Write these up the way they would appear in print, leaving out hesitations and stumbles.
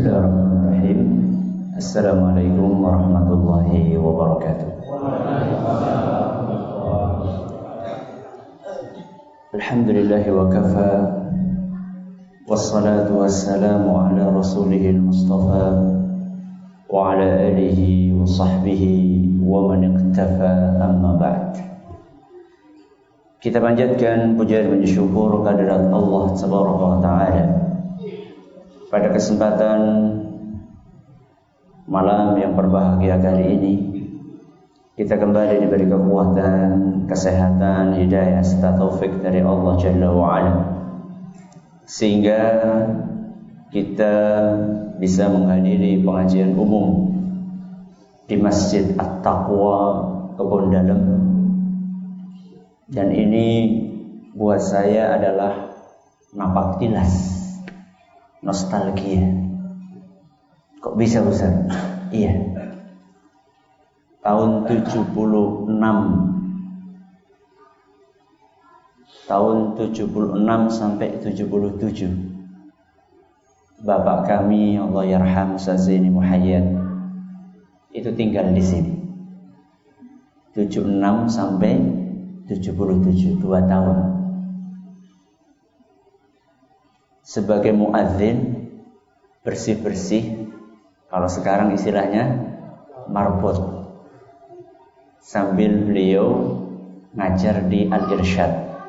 Bismillahirrahmanirrahim. Assalamualaikum warahmatullahi wabarakatuh. Alhamdulillahi wa kafa, wassalatu wassalamu ala rasulihil mustafa wa ala alihi wa sahbihi wa man iqtafa, amma ba'd. Kita panjatkan puja dan syukur kehadirat Allah Tabaraka wa Ta'ala. Pada kesempatan malam yang berbahagia kali ini, kita kembali diberi kekuatan, kesehatan, hidayah serta taufik dari Allah Jalla wa'ala, sehingga kita bisa menghadiri pengajian umum di Masjid At-Taqwa Kebon Dalem. Dan ini buat saya adalah napak tilas, nostalgia. Kok bisa Ustaz? Iya. Tahun 76 sampai 77 Bapak kami, Allah yarham, Ustaz Zaini Muhayyad, itu tinggal di sini 76 sampai 77, 2 tahun. Sebagai muadzin, bersih-bersih, kalau sekarang istilahnya marbot, sambil beliau ngajar di Al-Irsyad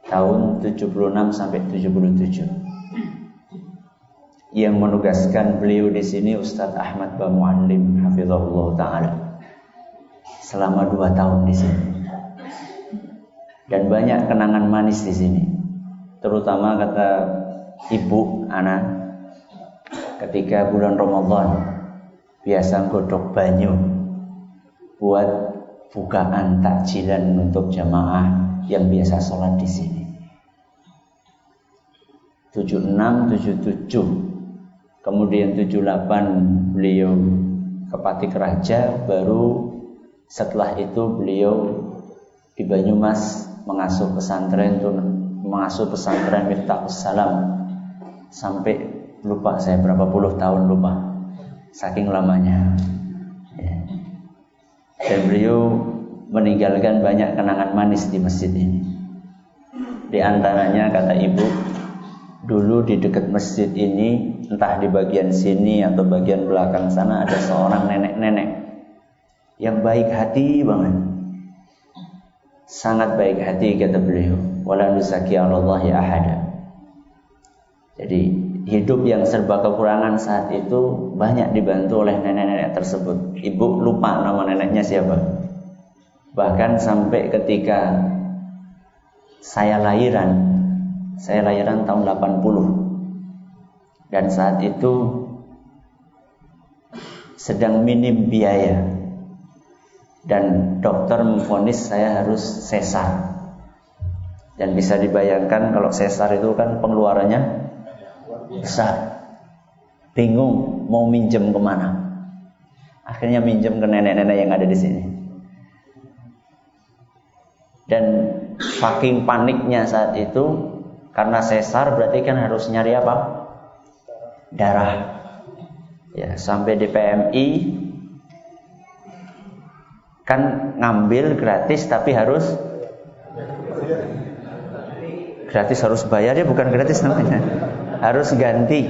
tahun 76 sampai 77. Yang menugaskan beliau di sini Ustadz Ahmad Bamu'allim hafizahullah ta'ala selama 2 tahun di sini. Dan banyak kenangan manis di sini. Terutama kata ibu anak, ketika bulan Ramadan biasa godok banyu buat bukaan takjilan untuk jamaah yang biasa sholat di sini. 76, 77, kemudian 78 beliau ke Patik Raja, baru setelah itu beliau di Banyumas mengasuh pesantren Miftahus Salam sampai lupa saya berapa puluh tahun, lupa saking lamanya. Dan beliau meninggalkan banyak kenangan manis di masjid ini. Di antaranya kata ibu, dulu di dekat masjid ini, entah di bagian sini atau bagian belakang sana, ada seorang nenek-nenek yang baik hati banget, sangat baik hati kata beliau. Wala nuzaki 'alallahi ahada. Jadi hidup yang serba kekurangan saat itu banyak dibantu oleh nenek-nenek tersebut. Ibu lupa nama neneknya siapa. Bahkan sampai ketika saya lahiran tahun 80, dan saat itu sedang minim biaya dan dokter memvonis saya harus sesar. Dan bisa dibayangkan kalau sesar itu kan pengeluarannya besar. Bingung mau minjem kemana. Akhirnya minjem ke nenek-nenek yang ada di sini. Dan saking paniknya saat itu, karena sesar berarti kan harus nyari apa? Darah. Ya, sampai di PMI kan ngambil gratis, tapi harus bayar, ya bukan gratis namanya. Harus ganti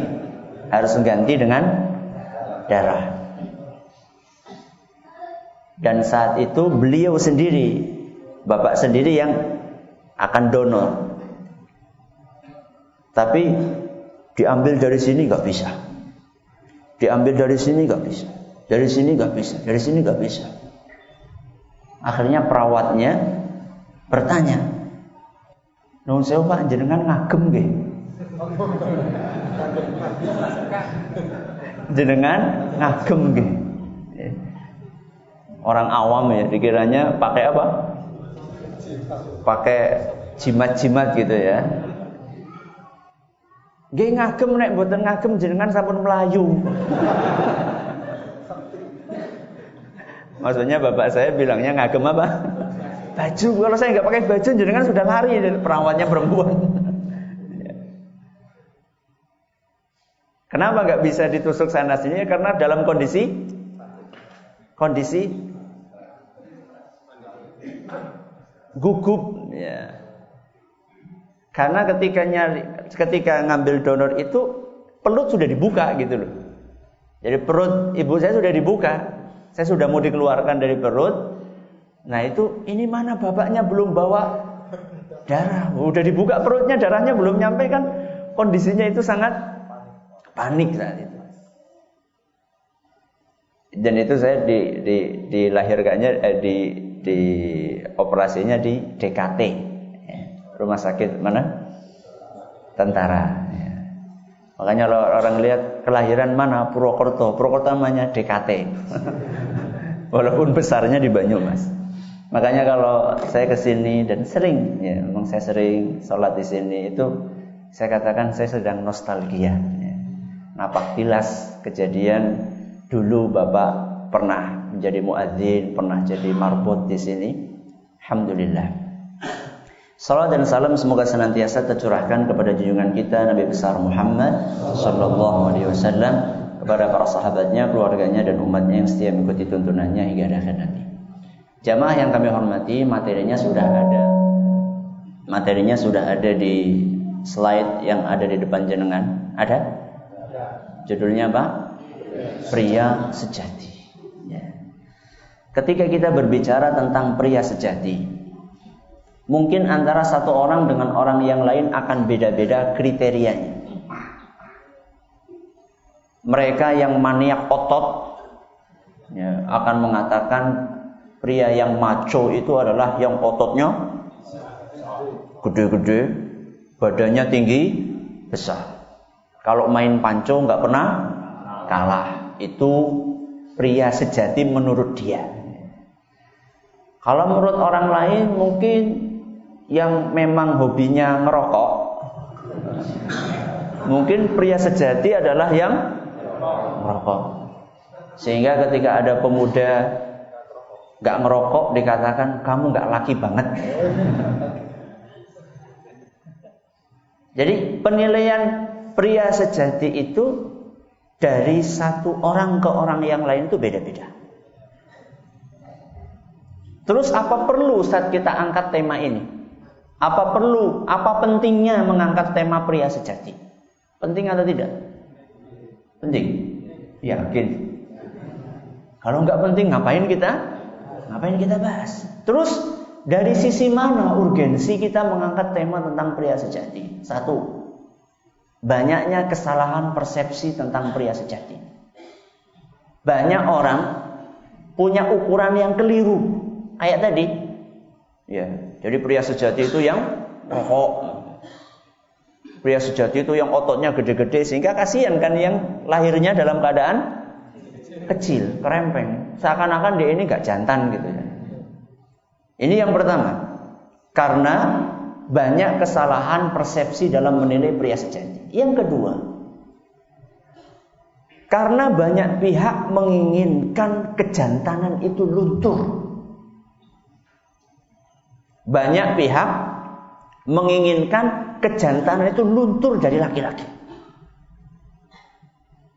dengan darah. Dan saat itu beliau sendiri, bapak sendiri yang akan donor. Tapi diambil dari sini nggak bisa. Diambil dari sini nggak bisa. Dari sini nggak bisa. Dari sini nggak bisa. Akhirnya perawatnya bertanya, "Nuwun sewu Pak, jenengan ngagem nggih?" Jenengan ngagem nggih. Orang awam ya dikiranya pakai apa? Pakai jimat-jimat gitu ya. Nggih ngagem, nek mboten ngagem jenengan sampun melayu. Maksudnya bapak saya bilangnya ngagem apa? Baju. Kalau saya nggak pakai baju jenengan sudah lari, perawatnya perempuan. Kenapa nggak bisa ditusuk sana sini? Karena dalam kondisi gugup, ya. Karena ketika ngambil donor itu perut sudah dibuka gitu loh. Jadi perut ibu saya sudah dibuka, saya sudah mau dikeluarkan dari perut. Nah itu, ini mana bapaknya belum bawa darah, udah dibuka perutnya, darahnya belum nyampe kan, kondisinya itu sangat panik saat itu. Dan itu saya dilahirkannya di operasinya di DKT, rumah sakit mana? Tentara. Makanya kalau orang lihat kelahiran mana, Purwokerto namanya DKT. Walaupun besarnya di Banyumas. Makanya kalau saya kesini dan sering, ya memang saya sering sholat di sini itu, saya katakan saya sedang nostalgia. Ya. Napak tilas kejadian dulu Bapak pernah menjadi muadzin, pernah jadi marbot di sini. Alhamdulillah. Salawat dan salam semoga senantiasa tercurahkan kepada junjungan kita Nabi besar Muhammad sallallahu alaihi wasallam, kepada para sahabatnya, keluarganya dan umatnya yang setia mengikuti tuntunannya hingga akhir nanti. Jamaah yang kami hormati, materinya sudah ada di slide yang ada di depan jenengan. Ada? Judulnya apa? Pria sejati. Ya. Ketika kita berbicara tentang pria sejati, mungkin antara satu orang dengan orang yang lain akan beda-beda kriterianya. Mereka yang maniak otot, ya, akan mengatakan pria yang macho itu adalah yang ototnya gede-gede, badannya tinggi, besar. Kalau main panco nggak pernah kalah. Itu pria sejati menurut dia. Kalau menurut orang lain mungkin yang memang hobinya ngerokok, mungkin pria sejati adalah yang ngerokok. Sehingga ketika ada pemuda gak ngerokok dikatakan kamu gak laki banget. Jadi penilaian pria sejati itu dari satu orang ke orang yang lain itu beda-beda. Terus apa perlu saat kita angkat tema ini? Apa pentingnya mengangkat tema pria sejati? Penting atau tidak? Penting. Yakin. Kalau nggak penting ngapain kita bahas? Terus dari sisi mana urgensi kita mengangkat tema tentang pria sejati? Satu, banyaknya kesalahan persepsi tentang pria sejati. Banyak orang punya ukuran yang keliru. Kayak tadi, ya. Jadi pria sejati itu yang rokok. Pria sejati itu yang ototnya gede-gede, sehingga kasihan kan yang lahirnya dalam keadaan kecil, kerempeng. Seakan-akan dia ini gak jantan gitu ya. Ini yang pertama. Karena banyak kesalahan persepsi dalam menilai pria sejati. Yang kedua, karena banyak pihak menginginkan kejantanan itu luntur. Banyak pihak menginginkan kejantanan itu luntur dari laki-laki.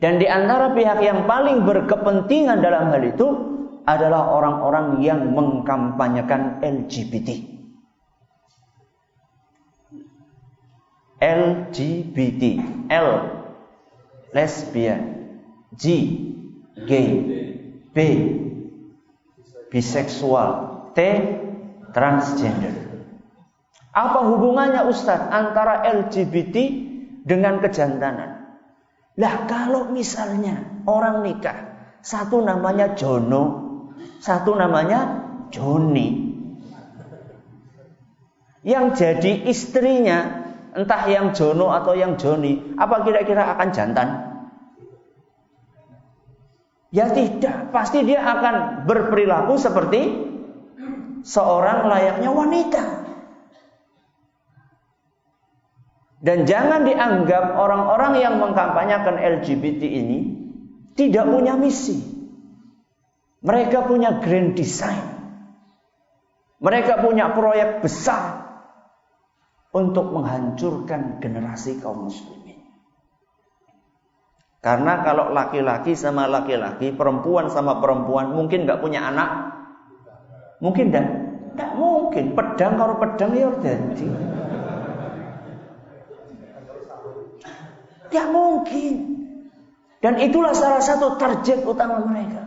Dan di antara pihak yang paling berkepentingan dalam hal itu adalah orang-orang yang mengkampanyekan LGBT. LGBT, L, lesbian, G, gay, B, biseksual, T, transgender. Apa hubungannya Ustadz antara LGBT dengan kejantanan? Lah kalau misalnya orang nikah, satu namanya Jono, satu namanya Joni, yang jadi istrinya entah yang Jono atau yang Joni, apa kira-kira akan jantan? Ya tidak, pasti dia akan berperilaku seperti seorang layaknya wanita. Dan jangan dianggap orang-orang yang mengkampanyekan LGBT ini tidak punya misi. Mereka punya grand design. Mereka punya proyek besar untuk menghancurkan generasi kaum muslimin. Karena kalau laki-laki sama laki-laki, perempuan sama perempuan, mungkin nggak punya anak? Mungkin nggak mungkin. Pedang karo pedang ya jadi. Tidak mungkin. Dan itulah salah satu target utama mereka.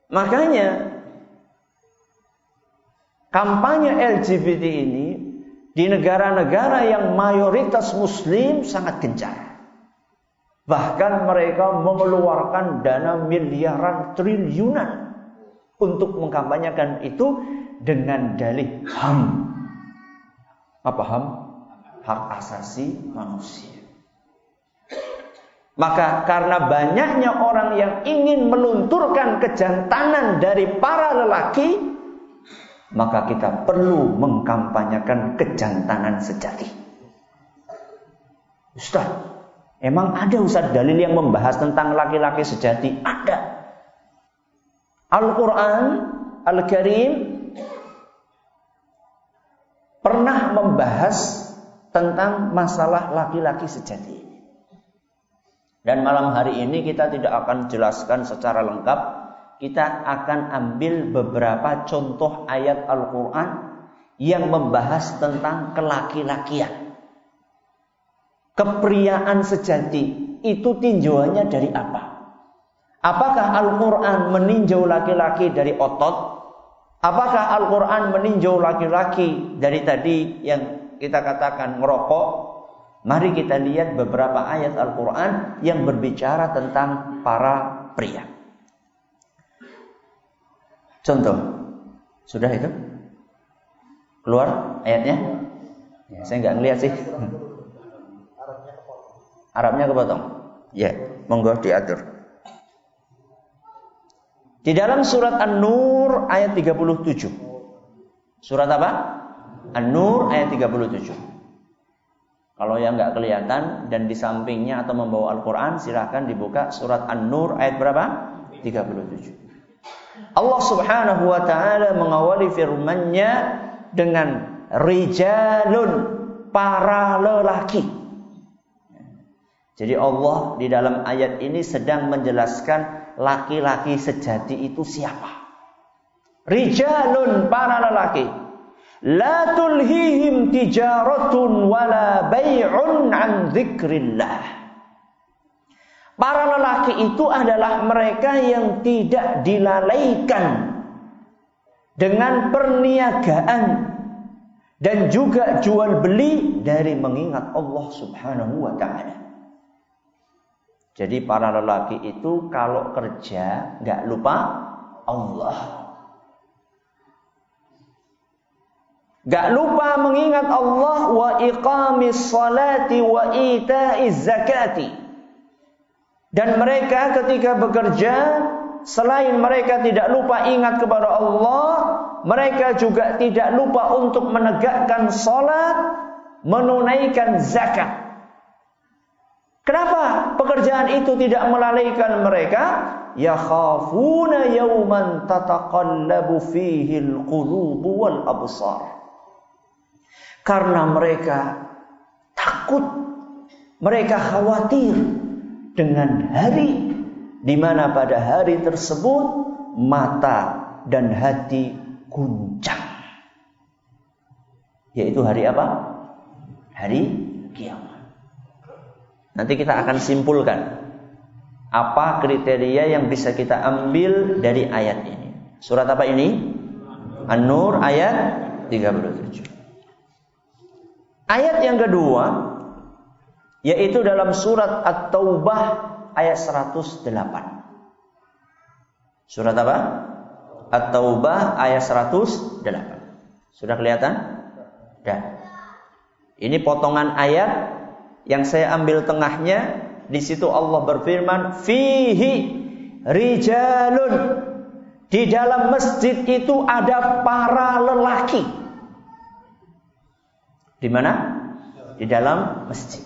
Makanya kampanye LGBT ini di negara-negara yang mayoritas Muslim sangat gencar. Bahkan mereka mengeluarkan dana miliaran triliunan untuk mengkampanyekan itu dengan dalih HAM. Apa HAM? Hak asasi manusia. Maka karena banyaknya orang yang ingin melunturkan kejantanan dari para lelaki, maka kita perlu mengkampanyekan kejantanan sejati. Ustaz, emang ada Ustaz dalil yang membahas tentang laki-laki sejati? Ada. Al-Quran Al-Karim pernah membahas tentang masalah laki-laki sejati. Dan malam hari ini kita tidak akan jelaskan secara lengkap. Kita akan ambil beberapa contoh ayat Al-Quran yang membahas tentang kelaki-lakian. Kepriaan sejati itu tinjauannya dari apa? Apakah Al-Quran meninjau laki-laki dari otot? Apakah Al-Quran meninjau laki-laki dari tadi yang kita katakan ngerokok? Mari kita lihat beberapa ayat Al-Quran yang berbicara tentang para pria. Contoh, sudah itu? Keluar ayatnya? Ya, saya nggak ngeliat sih. Arabnya kepotong. Ya, monggo diatur. Di dalam surat An-Nur ayat 37. Surat apa? An-Nur ayat 37. Kalau yang nggak kelihatan dan di sampingnya atau membawa Al-Quran, silahkan dibuka surat An-Nur ayat berapa? 37. Allah Subhanahu wa ta'ala mengawali firman-Nya dengan rijalun, para lelaki. Jadi Allah di dalam ayat ini sedang menjelaskan laki-laki sejati itu siapa. Rijalun, para lelaki. La tulhihim tijaratun wala bay'un an dzikrillah. Para lelaki itu adalah mereka yang tidak dilalaikan dengan perniagaan dan juga jual beli dari mengingat Allah Subhanahu wa ta'ala. Jadi para lelaki itu kalau kerja nggak lupa Allah. Gak lupa mengingat Allah wa iqamis salati wa ita'iz zakati. Dan mereka ketika bekerja, selain mereka tidak lupa ingat kepada Allah, mereka juga tidak lupa untuk menegakkan salat, menunaikan zakat. Kenapa pekerjaan itu tidak melalaikan mereka? Yakhafuna yawman tataqallabu fihi al-qulubu wal absar. Karena mereka takut, mereka khawatir dengan hari di mana pada hari tersebut mata dan hati guncang. Yaitu hari apa? Hari kiamat. Nanti kita akan simpulkan apa kriteria yang bisa kita ambil dari ayat ini. Surat apa ini? An-Nur ayat 37. Ayat yang kedua yaitu dalam surat At-Taubah ayat 108. Surat apa? At-Taubah ayat 108. Sudah kelihatan? Sudah. Ini potongan ayat yang saya ambil tengahnya. Di situ Allah berfirman, fihi rijalun. Di dalam masjid itu ada para lelaki. Di mana? Di dalam masjid.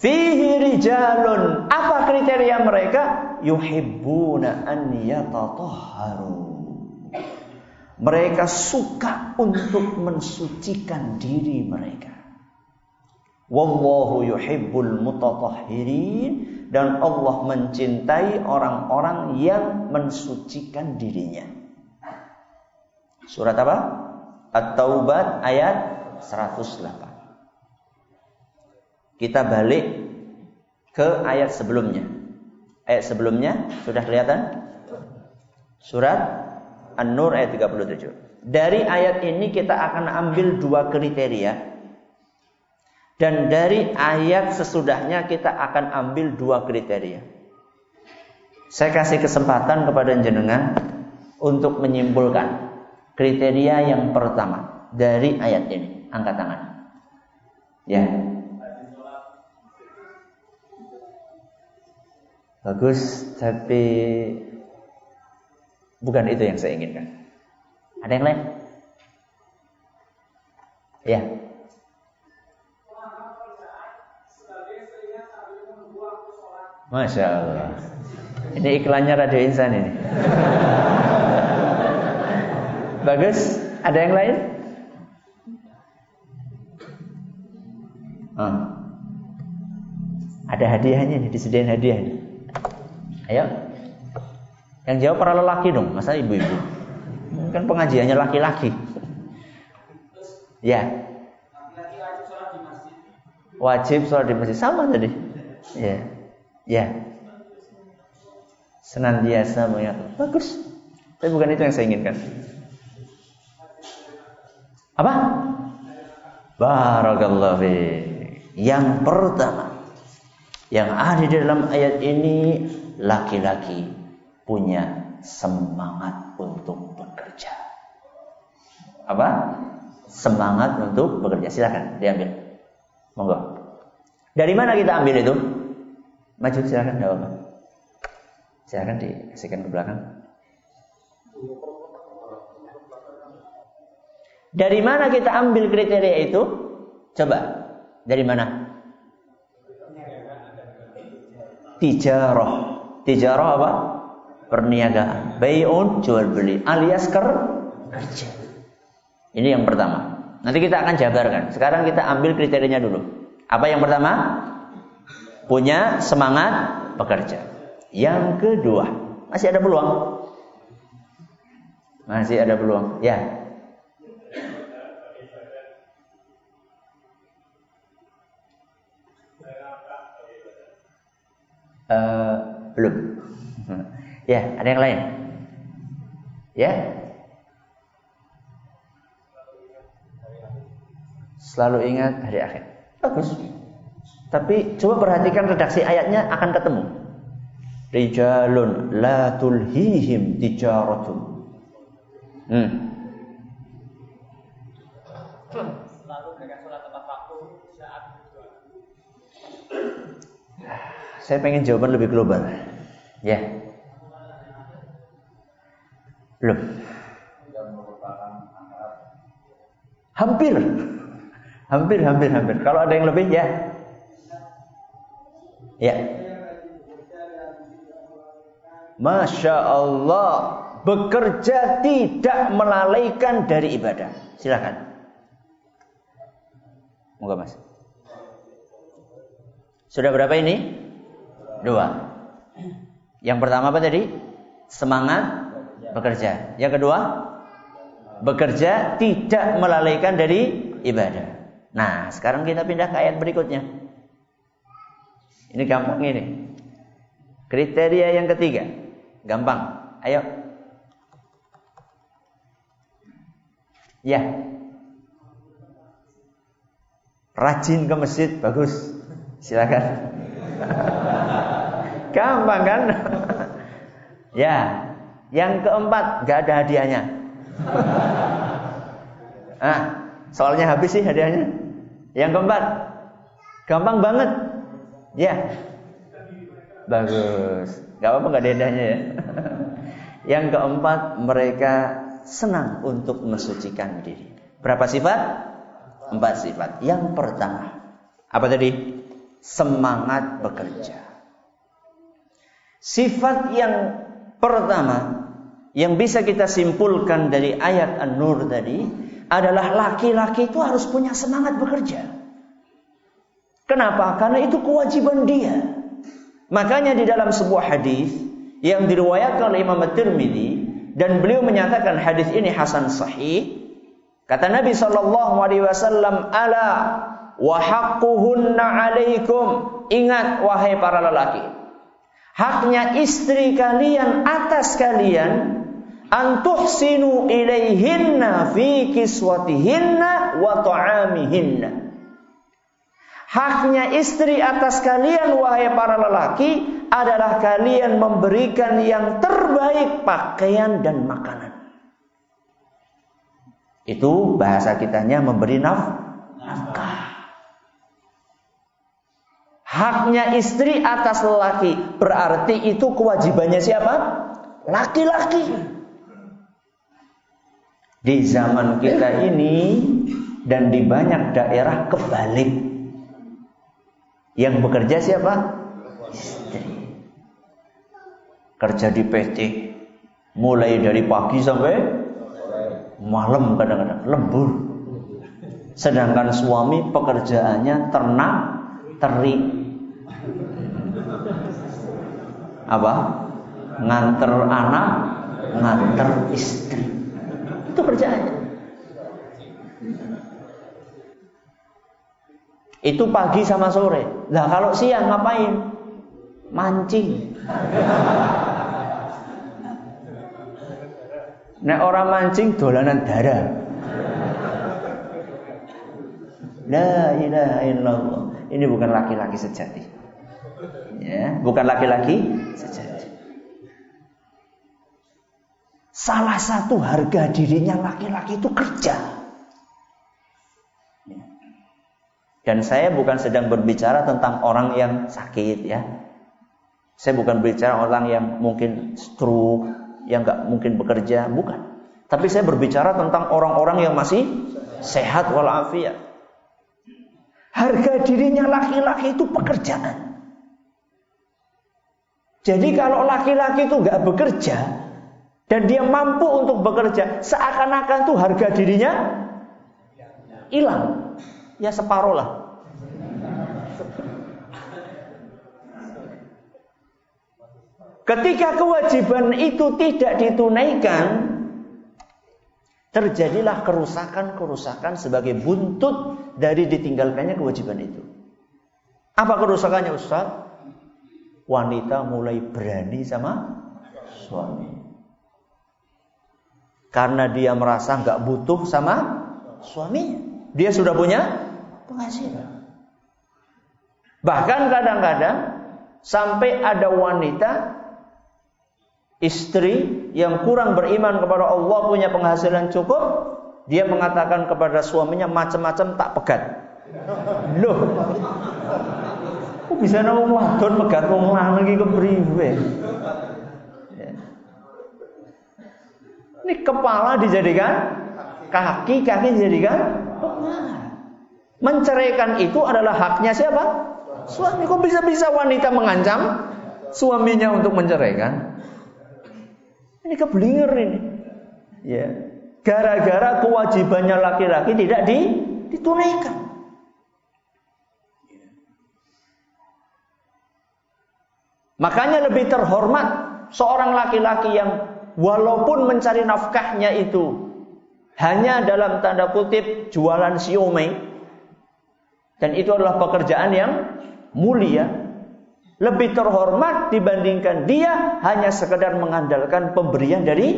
Fihi rijalun. Apa kriteria mereka? Yuhibbuna an yatatahharu. Mereka suka untuk mensucikan diri mereka. Wallahu yuhibbul mutatahhirin, dan Allah mencintai orang-orang yang mensucikan dirinya. Surat apa? At-Taubah ayat 108. Kita balik ke ayat sebelumnya. Ayat sebelumnya sudah kelihatan? Surat An-Nur ayat 37. Dari ayat ini kita akan ambil 2 kriteria. Dan dari ayat sesudahnya kita akan ambil 2 kriteria. Saya kasih kesempatan kepada jenengan untuk menyimpulkan kriteria yang pertama dari ayat ini. Angkat tangan. Ya. Bagus, tapi bukan itu yang saya inginkan. Ada yang lain? Ya. Masya Allah. Ini iklannya Radio Insan ini. Bagus. Ada yang lain? Ada hadiahnya nih, disediain hadiah nih. Ayo. Yang jawab para lelaki dong, masa ibu-ibu? Kan pengajiannya laki-laki. Ya. Wajib sholat di masjid. Sama tadi. Ya. Ya. Senantiasa mengingat. Bagus. Tapi bukan itu yang saya inginkan. Apa? Barakallahu fiik. Yang pertama yang ada di dalam ayat ini, laki-laki punya semangat untuk bekerja. Apa? Semangat untuk bekerja. Silakan diambil. Monggo. Dari mana kita ambil itu? Maju silakan, enggak apa-apa. Silakan dikasihkan ke belakang. Dari mana kita ambil kriteria itu? Coba. Dari mana? Tijarah. Tijarah apa? Perniagaan. Bai'un, jual beli, alias kerja. Ini yang pertama. Nanti kita akan jabarkan. Sekarang kita ambil kriterianya dulu. Apa yang pertama? Punya semangat bekerja. Yang kedua, masih ada peluang. Masih ada peluang. Ya. Belum. Ya, ada yang lain? Ya. Selalu ingat hari akhir. Bagus. Tapi coba perhatikan redaksi ayatnya, akan ketemu. Rijalun la tulhihim tijaratun. Selalu mereka sholat tepat waktu saat berjuang. Saya pengen jawaban lebih global. Ya. Belum. Hampir. Kalau ada yang lebih, ya. Ya. Masya Allah, bekerja tidak melalaikan dari ibadah. Silakan. Moga Mas. Sudah berapa ini? 2. Yang pertama apa tadi? Semangat bekerja. Yang kedua, bekerja tidak melalaikan dari ibadah. Nah, sekarang kita pindah ke ayat berikutnya. Ini gampang ini. Kriteria yang ketiga. Gampang. Ayo. Ya. Rajin ke masjid, bagus. Silakan. Gampang kan? Ya. Yang keempat, gak ada hadiahnya. Soalnya habis sih hadiahnya. Yang keempat, gampang banget. Ya. Bagus. Gak apa-apa, gak ada hadiahnya ya. Yang keempat, mereka senang untuk mensucikan diri. Berapa sifat? 4 sifat. Yang pertama, apa tadi? Semangat bekerja. Sifat yang pertama yang bisa kita simpulkan dari ayat An-Nur tadi adalah laki-laki itu harus punya semangat bekerja. Kenapa? Karena itu kewajiban dia. Makanya di dalam sebuah hadis yang diriwayatkan oleh Imam At-Tirmidzi dan beliau menyatakan hadis ini hasan sahih, kata Nabi SAW, ala wa haqquhunna 'alaikum. Ingat wahai para lelaki, haknya istri kalian atas kalian, antuhsinu ilaihinna fi kiswatihinna wa ta'amihinna. Haknya istri atas kalian wahai para lelaki adalah kalian memberikan yang terbaik pakaian dan makanan. Itu bahasa kitanya memberi nafkah. Haknya istri atas lelaki berarti itu kewajibannya siapa? Laki-laki. Di zaman kita ini dan di banyak daerah kebalik. Yang bekerja siapa? Istri. Kerja di PT mulai dari pagi sampai malam, kadang-kadang lembur. Sedangkan suami pekerjaannya ternak, terik. Apa? Nganter anak, nganter istri. Itu kerjaannya. Itu pagi sama sore. Lah kalau siang ngapain? Mancing. Nek orang mancing dolanan darah. La ilaha illallah. Ini bukan laki-laki sejati. Ya, bukan laki-laki sejati. Salah satu harga dirinya laki-laki itu kerja. Dan saya bukan sedang berbicara tentang orang yang sakit ya. Saya bukan berbicara orang yang mungkin stroke, yang gak mungkin bekerja, bukan. Tapi saya berbicara tentang orang-orang yang masih sehat walafiat. Harga dirinya laki-laki itu pekerjaan. Jadi kalau laki-laki itu gak bekerja dan dia mampu untuk bekerja, seakan-akan tuh harga dirinya hilang. Ya separuh lah. Ketika kewajiban itu tidak ditunaikan, terjadilah kerusakan-kerusakan sebagai buntut dari ditinggalkannya kewajiban itu. Apa kerusakannya Ustaz? Wanita mulai berani sama suami. Karena dia merasa gak butuh sama suaminya. Dia sudah punya penghasilan. Bahkan kadang-kadang sampai ada wanita, istri yang kurang beriman kepada Allah, punya penghasilan cukup, dia mengatakan kepada suaminya macam-macam tak pegat. Loh, kok bisa nama wadon pegat wong lanang iki kepriwe? Ini kepala dijadikan kaki, kaki dijadikan kepala. Menceraikan itu adalah haknya siapa? Suami. Kok bisa-bisa wanita mengancam suaminya untuk menceraikan? Ini keblinger ini. Ya. Gara-gara kewajibannya laki-laki tidak ditunaikan. Makanya lebih terhormat seorang laki-laki yang walaupun mencari nafkahnya itu hanya dalam tanda kutip jualan siomay, dan itu adalah pekerjaan yang mulia, lebih terhormat dibandingkan dia hanya sekedar mengandalkan pemberian dari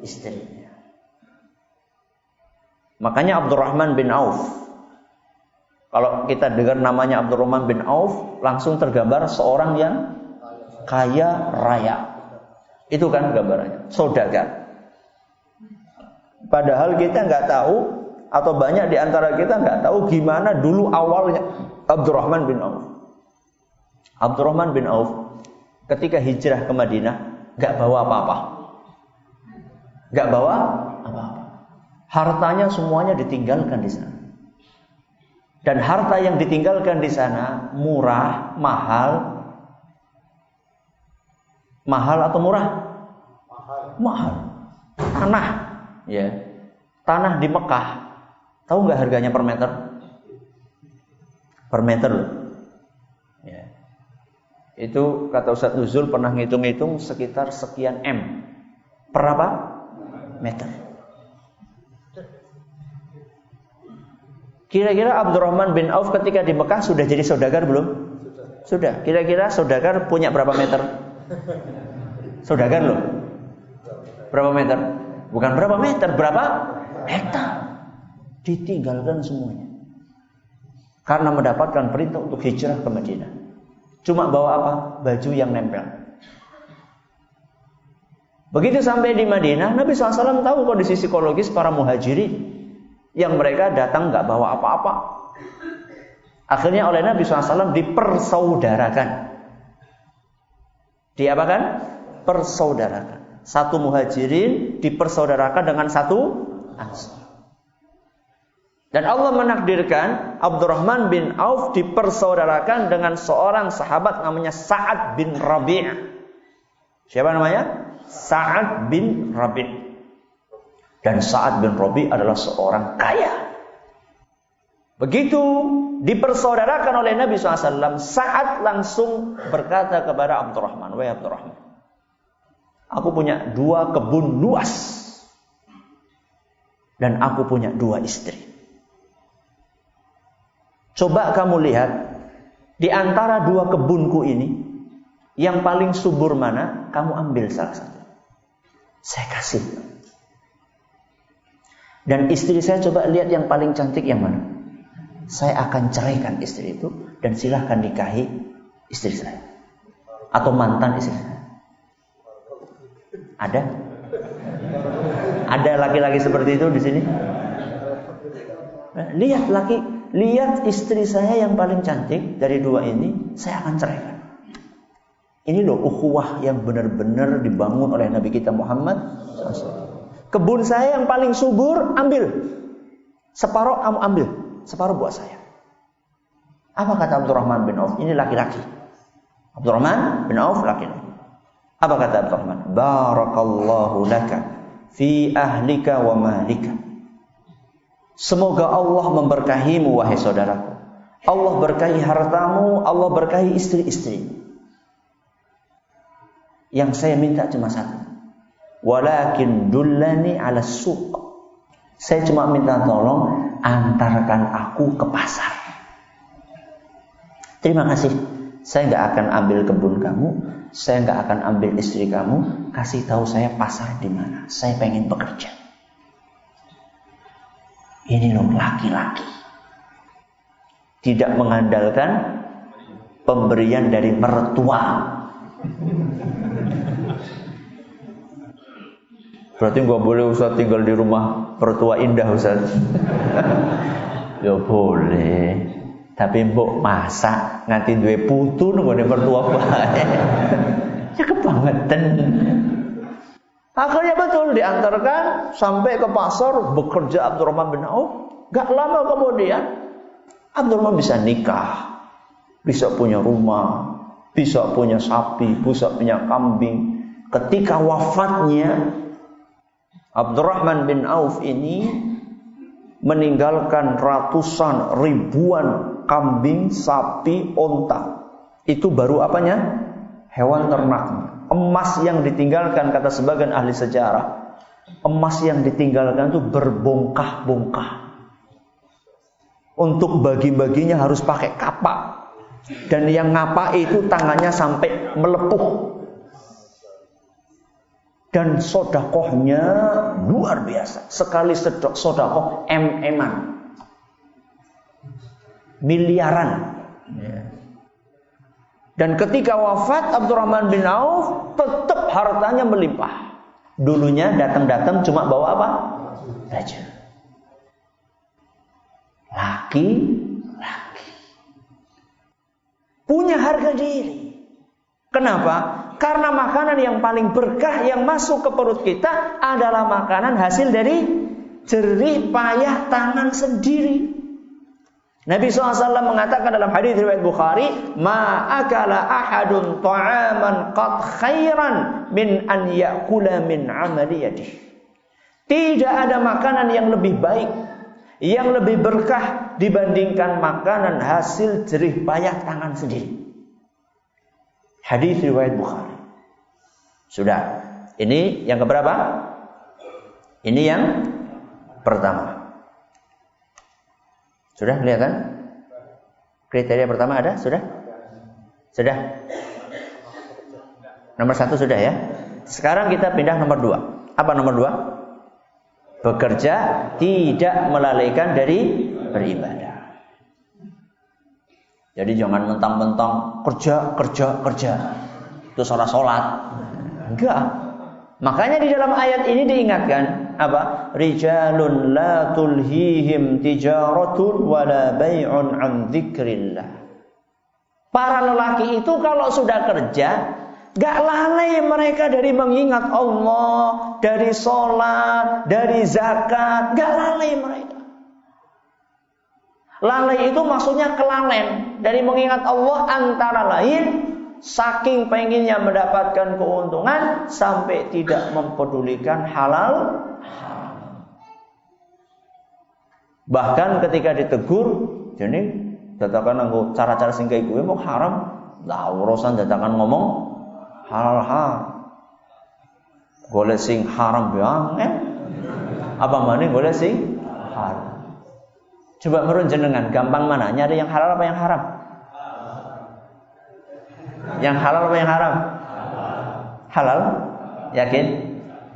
istrinya. Makanya Abdurrahman bin Auf, kalau kita dengar namanya Abdurrahman bin Auf, langsung tergambar seorang yang kaya raya. Itu kan gambarannya, saudagar. Padahal kita nggak tahu, atau banyak di antara kita nggak tahu gimana dulu awalnya Abdurrahman bin Auf. Abdurrahman bin Auf ketika hijrah ke Madinah nggak bawa apa-apa, nggak bawa apa-apa. Hartanya semuanya ditinggalkan di sana. Dan harta yang ditinggalkan di sana murah, mahal. Mahal atau murah? Mahal. Tanah, ya. Tanah di Mekah. Tahu nggak harganya per meter? Per meter loh. Itu kata Ustaz Nuzul pernah ngitung-ngitung sekitar sekian M per apa? Meter. Kira-kira Abdurrahman bin Auf ketika di Mekah sudah jadi saudagar belum? Sudah. Kira-kira saudagar punya berapa meter? Saudagar loh. Berapa meter? Bukan berapa meter, berapa hektar. Ditinggalkan semuanya. Karena mendapatkan perintah untuk hijrah ke Madinah. Cuma bawa apa? Baju yang nempel. Begitu sampai di Madinah, Nabi SAW tahu kondisi psikologis para muhajirin yang mereka datang nggak bawa apa-apa. Akhirnya oleh Nabi SAW dipersaudarakan. Diapakan? Persaudarakan. Satu muhajirin dipersaudarakan dengan satu ansar. Dan Allah menakdirkan Abdurrahman bin Auf dipersaudarakan dengan seorang sahabat namanya Sa'ad bin Rabi'. Siapa namanya? Sa'ad bin Rabi'. Dan Sa'ad bin Rabi' adalah seorang kaya. Begitu dipersaudarakan oleh Nabi SAW, Sa'ad langsung berkata kepada Abdurrahman, "Wahai Abdurrahman, aku punya 2 kebun luas. Dan aku punya 2 istri. Coba kamu lihat, di antara 2 kebunku ini, yang paling subur mana, kamu ambil salah satu. Saya kasih. Dan istri saya coba lihat yang paling cantik yang mana. Saya akan ceraikan istri itu, dan silahkan nikahi istri saya. Atau mantan istri saya." Ada? Ada laki-laki seperti itu di sini? Lihat istri saya yang paling cantik dari 2 ini, saya akan ceraikan. Ini loh ukhuwah yang benar-benar dibangun oleh Nabi kita Muhammad SAW. Kebun saya yang paling subur, ambil. Separuh kamu ambil, separuh buat saya. Apa kata Abdurrahman bin Auf? Ini laki-laki. Abdurrahman bin Auf laki-laki. Apa kata Abdurrahman? Barakallahu laka fi ahlika wa malika. Semoga Allah memberkahimu wahai saudaraku. Allah berkahi hartamu, Allah berkahi istri-istri. Yang saya minta cuma satu. Walakin dullani ala suq. Saya cuma minta tolong antarkan aku ke pasar. Terima kasih. Saya nggak akan ambil kebun kamu, saya nggak akan ambil istri kamu. Kasih tahu saya pasar di mana. Saya pengen bekerja. Ini loh laki-laki. Tidak mengandalkan pemberian dari mertua. Berarti gak boleh Ustaz tinggal di rumah mertua indah Ustaz. Ya boleh. Tapi mbok masak nganti duwe putu nggone mertua bae. Ya kebangetan. Akhirnya betul diantarkan sampai ke pasar, bekerja Abdurrahman bin Auf. Gak lama kemudian Abdurrahman bisa nikah, bisa punya rumah, bisa punya sapi, bisa punya kambing. Ketika wafatnya Abdurrahman bin Auf ini meninggalkan ratusan ribuan kambing, sapi, onta. Itu baru apanya? Hewan ternak. Emas yang ditinggalkan, kata sebagian ahli sejarah, emas yang ditinggalkan itu berbongkah-bongkah. Untuk bagi-baginya harus pakai kapak. Dan yang ngapa itu tangannya sampai melepuh. Dan sodakohnya luar biasa. Sekali sodakoh em-eman. Miliaran. Dan ketika wafat Abdurrahman bin Auf, tetap hartanya melimpah. Dulunya datang-datang cuma bawa apa? Baju. Laki-laki. Punya harga diri. Kenapa? Karena makanan yang paling berkah yang masuk ke perut kita adalah makanan hasil dari jerih payah tangan sendiri. Nabi SAW mengatakan dalam hadis riwayat Bukhari, "Ma akala ahadun ta'aman qad khairan min an ya'kula min 'amali yadihi." Tidak ada makanan yang lebih baik, yang lebih berkah dibandingkan makanan hasil jerih payah tangan sendiri. Hadis riwayat Bukhari. Sudah. Ini yang keberapa? Ini yang pertama. Sudah kelihatan? Kriteria pertama ada? Sudah? Sudah? Nomor 1 sudah ya? Sekarang kita pindah nomor 2. Apa nomor 2? Bekerja tidak melalaikan dari beribadah. Jadi jangan mentang-mentang kerja. Terus sholat. Enggak. Makanya di dalam ayat ini diingatkan apa? Rijalun la tulhihim tijaratun wala bai'un an dzikrillah. Para lelaki itu kalau sudah kerja, gak lalai mereka dari mengingat Allah, dari sholat, dari zakat, gak lalai mereka. Lalai itu maksudnya kelalen dari mengingat Allah, antara lain saking penginnya mendapatkan keuntungan sampai tidak mempedulikan halal. Bahkan ketika ditegur, jadi datakan anggo cara-cara sing kaya kuwi mau haram, lah urusan datakan ngomong halal. Golek sing haram banget. Apa maning golek sing haram. Coba merun jenengan, gampang mana? Nyari yang halal apa yang haram? Yang halal apa yang haram? Halal? Yakin?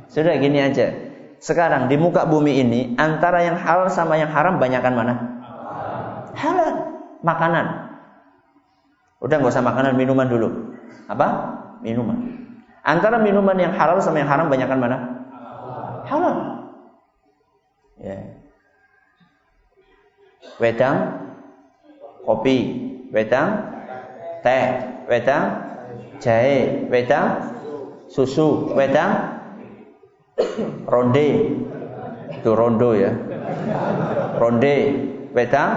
Sudah gini aja. Sekarang di muka bumi ini antara yang halal sama yang haram banyakan mana? Halal. Makanan. Udah nggak usah makanan, minuman dulu. Apa? Minuman. Antara minuman yang halal sama yang haram banyakan mana? Halal. Ya. Wedang, kopi, wedang, teh, wedang, jahe, wedang, susu, wedang, ronde, itu rondo ya, ronde, wedang,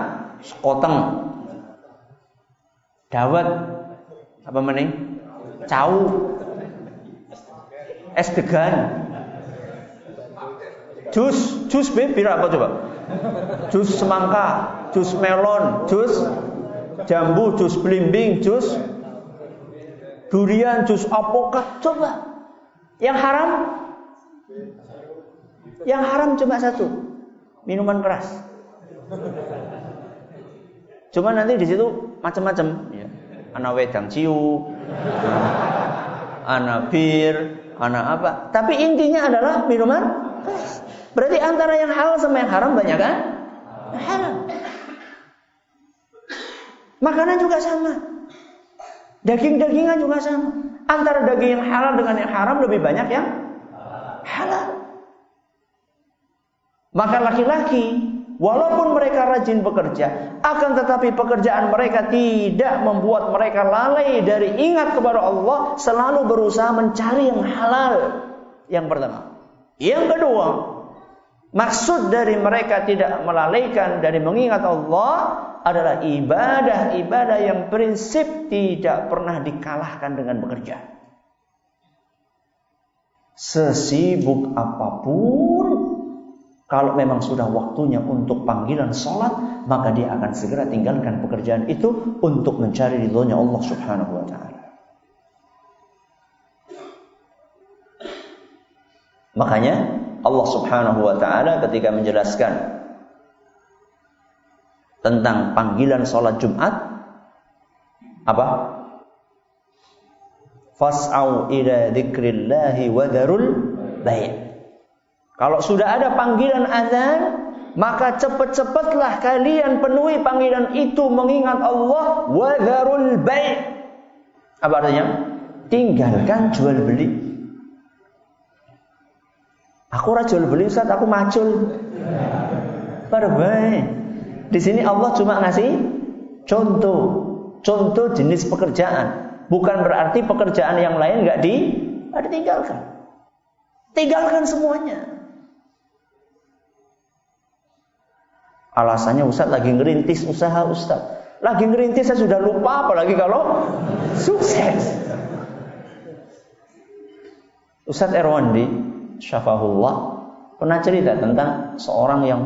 sekoteng, dawet, apa maning, cau, es degan, jus bebira apa coba? Jus semangka, jus melon, jus jambu, jus belimbing, jus durian, jus apokat. Coba yang haram, cuma satu, minuman keras. Cuma nanti di situ macam-macam ya. Ana wedang ciu, ana bir, ana apa, tapi intinya adalah minuman keras. Berarti antara yang halal sama yang haram banyak kan? Halal. Makanan juga sama. Daging-dagingan juga sama. Antara daging yang halal dengan yang haram lebih banyak yang halal. Maka laki-laki, walaupun mereka rajin bekerja, akan tetapi pekerjaan mereka tidak membuat mereka lalai dari ingat kepada Allah, selalu berusaha mencari yang halal. Yang pertama. Yang kedua, maksud dari mereka tidak melalaikan dari mengingat Allah adalah ibadah-ibadah yang prinsip tidak pernah dikalahkan dengan bekerja. Sesibuk apapun, kalau memang sudah waktunya untuk panggilan sholat, maka dia akan segera tinggalkan pekerjaan itu untuk mencari ridhonya Allah Subhanahu wa ta'ala. Makanya Allah Subhanahu wa ta'ala ketika menjelaskan tentang panggilan sholat Jumat, apa? Fas'au ila dzikrillahi wa dzarul bai'. Kalau sudah ada panggilan azan, maka cepat-cepatlah kalian penuhi panggilan itu mengingat Allah, wa dzarul bai'. Apa artinya? Tinggalkan jual beli. Aku ora jual beli Ustaz, aku macul. Baik. Di sini Allah cuma ngasih contoh jenis pekerjaan. Bukan berarti pekerjaan yang lain enggak ditinggalkan. Tinggalkan semuanya. Alasannya Ustaz lagi ngerintis usaha Ustaz. Lagi ngerintis saya sudah lupa, apalagi kalau sukses. Ustaz Erwandi Syafahullah pernah cerita tentang seorang yang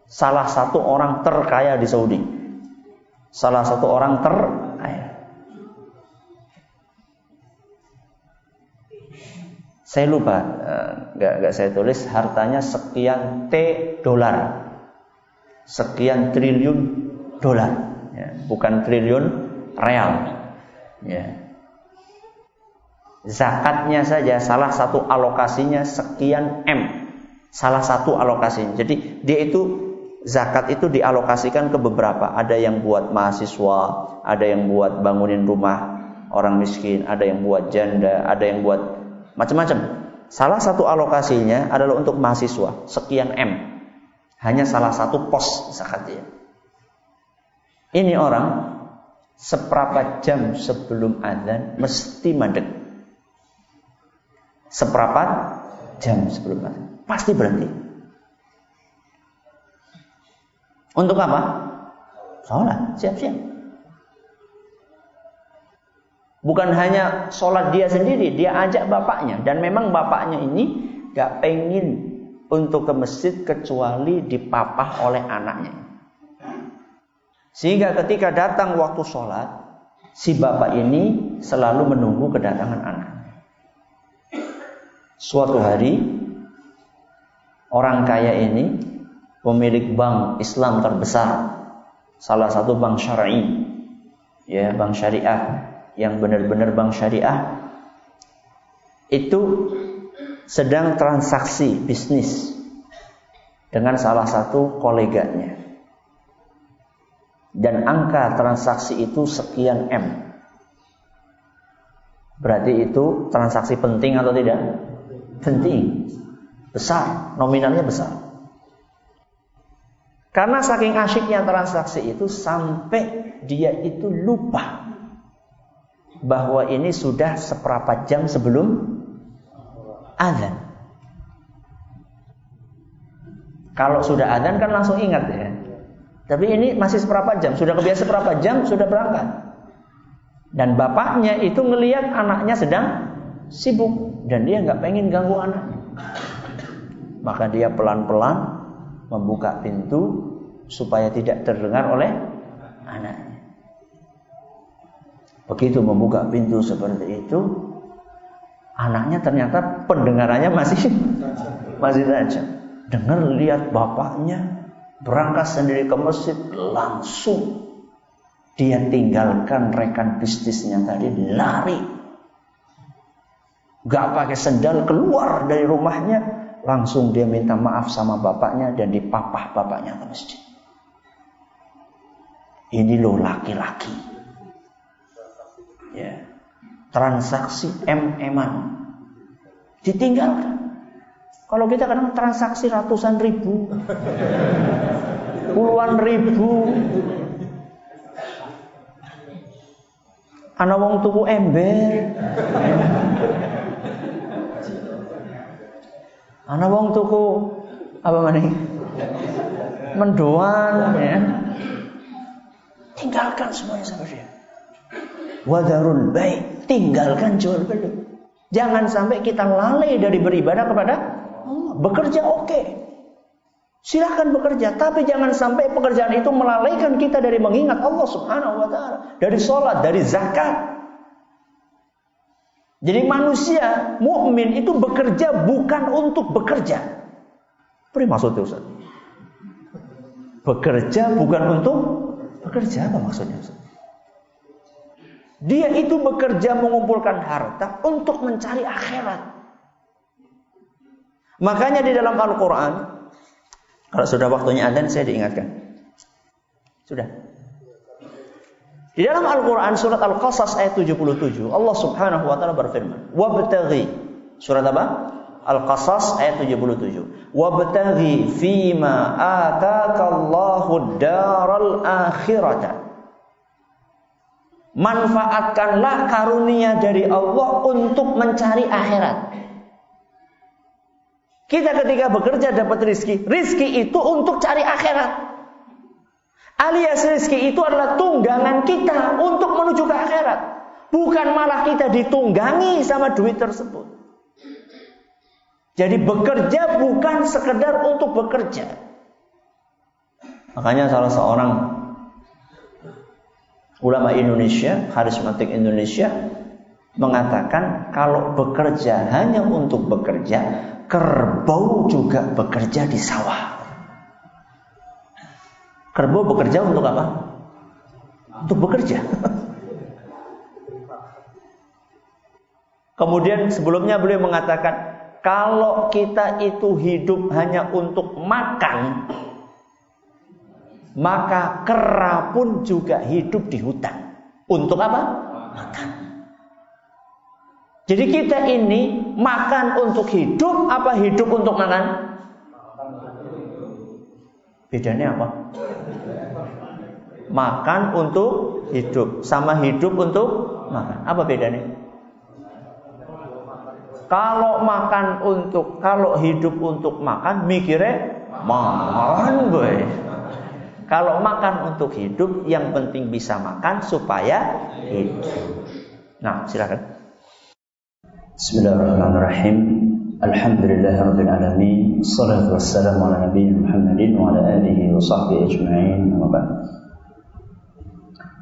salah satu orang terkaya di Saudi. Salah satu orang terkaya. Saya lupa, nggak saya tulis, hartanya sekian T dolar, sekian triliun dolar, ya, bukan triliun real. Ya. Zakatnya saja salah satu alokasinya sekian M, salah satu alokasinya. Jadi dia itu zakat itu dialokasikan ke beberapa. Ada yang buat mahasiswa, ada yang buat bangunin rumah orang miskin, ada yang buat janda, ada yang buat macam-macam. Salah satu alokasinya adalah untuk mahasiswa, sekian M. Hanya salah satu pos zakatnya. Ini orang seperempat jam sebelum azan mesti mandek. Seperempat jam sebelum azan pasti berhenti. Untuk apa? Sholat, siap-siap. Bukan hanya sholat dia sendiri, dia ajak bapaknya. Dan memang bapaknya ini gak pengen untuk ke masjid kecuali dipapah oleh anaknya. Sehingga ketika datang waktu sholat, si bapak ini selalu menunggu kedatangan anaknya. Suatu hari, orang kaya ini, pemilik bank Islam terbesar, salah satu bank syar'i, ya, bank syariah, yang benar-benar bank syariah, itu sedang transaksi bisnis dengan salah satu koleganya, dan angka transaksi itu sekian M. Berarti itu transaksi penting atau tidak? Penting, besar, nominalnya besar. Karena saking asyiknya transaksi itu sampai dia itu lupa bahwa ini sudah seperempat jam sebelum azan. Kalau sudah azan kan langsung ingat ya. Tapi ini masih seperempat jam, sudah kebiasa seperempat jam, sudah berangkat. Dan bapaknya itu ngelihat anaknya sedang sibuk dan dia nggak pengen ganggu anaknya. Maka dia pelan-pelan membuka pintu supaya tidak terdengar oleh anaknya. Begitu membuka pintu seperti itu, anaknya ternyata pendengarannya masih tajam. Dengar lihat bapaknya berangkat sendiri ke masjid, langsung dia tinggalkan rekan bisnisnya tadi, lari. Gak pakai sendal, keluar dari rumahnya, langsung dia minta maaf sama bapaknya dan dipapah bapaknya ke masjid. Ini loh laki-laki. Ya, transaksi M-an ditinggalkan. Kalau kita kadang transaksi ratusan ribu, puluhan ribu. Ana wong tuku ember, ana wong tuku apa maning mendoan, ya. Tinggalkan semuanya sama dia. Wadarul baik, tinggalkan jual beli. Jangan sampai kita lalai dari beribadah kepada Allah. Bekerja oke, silakan bekerja, tapi jangan sampai pekerjaan itu melalaikan kita dari mengingat Allah Subhanahu wa taala, dari sholat, dari zakat. Jadi manusia mukmin itu bekerja bukan untuk bekerja. Apa maksudnya Ustaz? Bekerja bukan untuk bekerja, apa maksudnya Ustaz? Dia itu bekerja mengumpulkan harta untuk mencari akhirat. Makanya di dalam Al-Quran, kalau sudah waktunya adzan saya diingatkan. Sudah. Di dalam Al-Quran surat Al-Qasas ayat 77, Allah Subhanahu wa taala berfirman, "Wabtaghi." Surat apa? Al-Qasas ayat 77. "Wabtaghi fima ataakallahu ad-daral akhirata." Manfaatkanlah karunia dari Allah untuk mencari akhirat. Kita ketika bekerja dapat rizki, rizki itu untuk cari akhirat. Alias rizki itu adalah tunggangan kita untuk menuju ke akhirat. Bukan malah kita ditunggangi sama duit tersebut. Jadi bekerja bukan sekedar untuk bekerja. Makanya salah seorang ulama Indonesia, karismatik Indonesia, mengatakan kalau bekerja hanya untuk bekerja, kerbau juga bekerja di sawah. Kerbau bekerja untuk apa? Untuk bekerja. Kemudian sebelumnya beliau mengatakan, kalau kita itu hidup hanya untuk makan, maka kera pun juga hidup di hutan. Untuk apa? Makan. Jadi kita ini makan untuk hidup apa hidup untuk makan? Bedanya apa? Makan untuk hidup sama hidup untuk makan. Apa bedanya? Kalau hidup untuk makan, mikirnya makan boy. Kalau makan untuk hidup, yang penting bisa makan supaya hidup. Nah, silakan. Bismillahirrahmanirrahim. Alhamdulillahirabbil alamin. Shalatu wassalamu ala nabiyina Muhammadin wa ala alihi wa sahbihi ajma'in.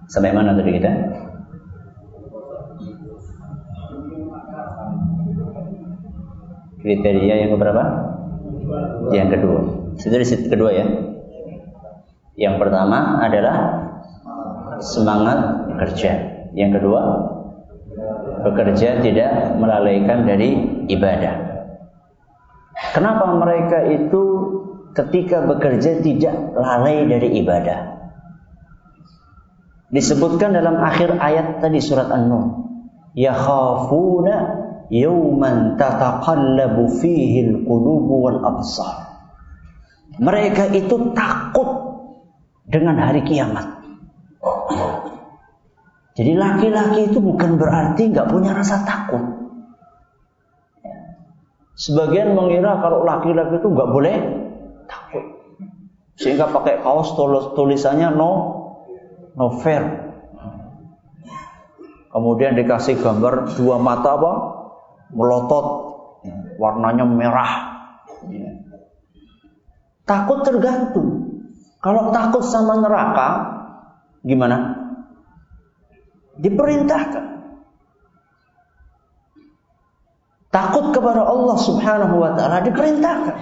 Sampai mana tadi kita? Kriteria yang keberapa? Yang kedua. Itu kedua ya. Yang pertama adalah semangat bekerja. Yang kedua, bekerja tidak melalaikan dari ibadah. Kenapa mereka itu ketika bekerja tidak lalai dari ibadah? Disebutkan dalam akhir ayat tadi surat An-Nur. Yakhafuna yawman tataqallabu fihi al-qulubu wal absar. Mereka itu takut dengan hari kiamat. Jadi laki-laki itu bukan berarti nggak punya rasa takut. Sebagian mengira kalau laki-laki itu nggak boleh takut, sehingga pakai kaos tulisannya no fair. Kemudian dikasih gambar dua mata apa? Melotot, warnanya merah. Takut tergantung. Kalau takut sama neraka, gimana? Diperintahkan. Takut kepada Allah Subhanahu wa ta'ala diperintahkan.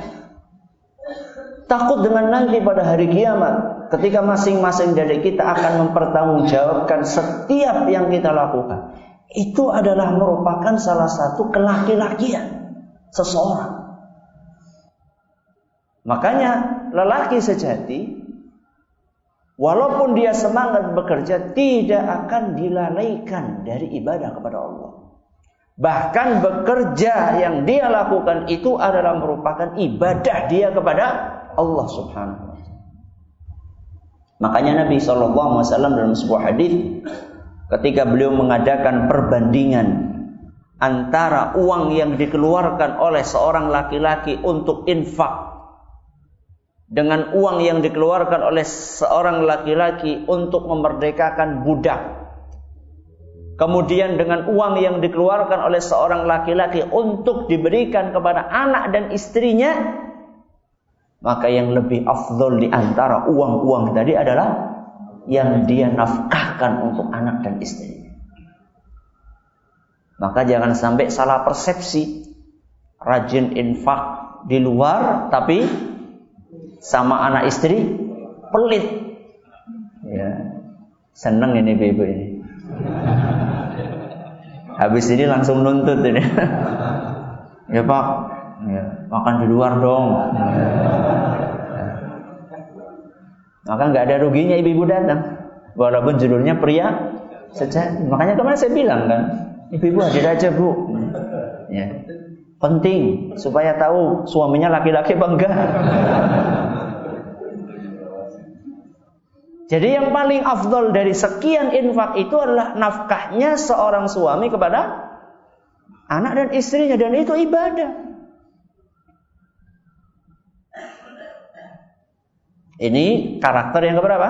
Takut dengan nanti pada hari kiamat, ketika masing-masing dari kita akan mempertanggungjawabkan setiap yang kita lakukan. Itu adalah merupakan salah satu kelaki-lakian seseorang. Makanya lelaki sejati, walaupun dia semangat bekerja, tidak akan dilalaikan dari ibadah kepada Allah. Bahkan bekerja yang dia lakukan itu adalah merupakan ibadah dia kepada Allah Subhanahu wa ta'ala. Makanya Nabi SAW dalam sebuah hadis, ketika beliau mengadakan perbandingan antara uang yang dikeluarkan oleh seorang laki-laki untuk infak dengan uang yang dikeluarkan oleh seorang laki-laki untuk memerdekakan budak, kemudian dengan uang yang dikeluarkan oleh seorang laki-laki untuk diberikan kepada anak dan istrinya, maka yang lebih afdol di antara uang-uang tadi adalah yang dia nafkahkan untuk anak dan istrinya. Maka jangan sampai salah persepsi, rajin infak di luar tapi sama anak istri pelit. Ya, seneng ini ibu ini. Habis ini langsung nuntut ini. Ya Pak, ya, makan di luar dong. Maka nggak ada ruginya ibu-ibu datang, walaupun judulnya pria sejati. Makanya kemarin saya bilang kan, ibu-ibu hadir aja bu. Ya, penting supaya tahu suaminya laki-laki apa enggak. Jadi yang paling afdol dari sekian infak itu adalah nafkahnya seorang suami kepada anak dan istrinya, dan itu ibadah. Ini karakter yang keberapa?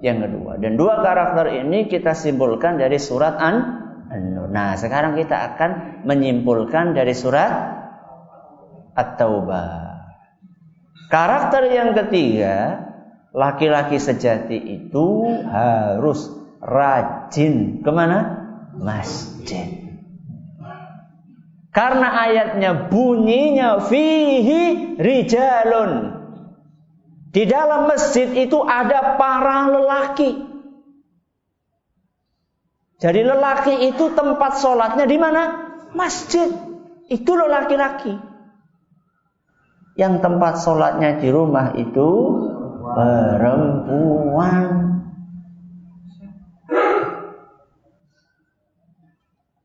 Yang kedua. Dan dua karakter ini kita simpulkan dari surat An-Nur. Nah, sekarang kita akan menyimpulkan dari surat At-Taubah. Karakter yang ketiga, laki-laki sejati itu harus rajin kemana? masjid. Karena ayatnya bunyinya fihi rijalun. Di dalam masjid itu ada para lelaki. Jadi lelaki itu tempat sholatnya di mana? Masjid. Itu lelaki-laki. Yang tempat sholatnya di rumah itu perempuan.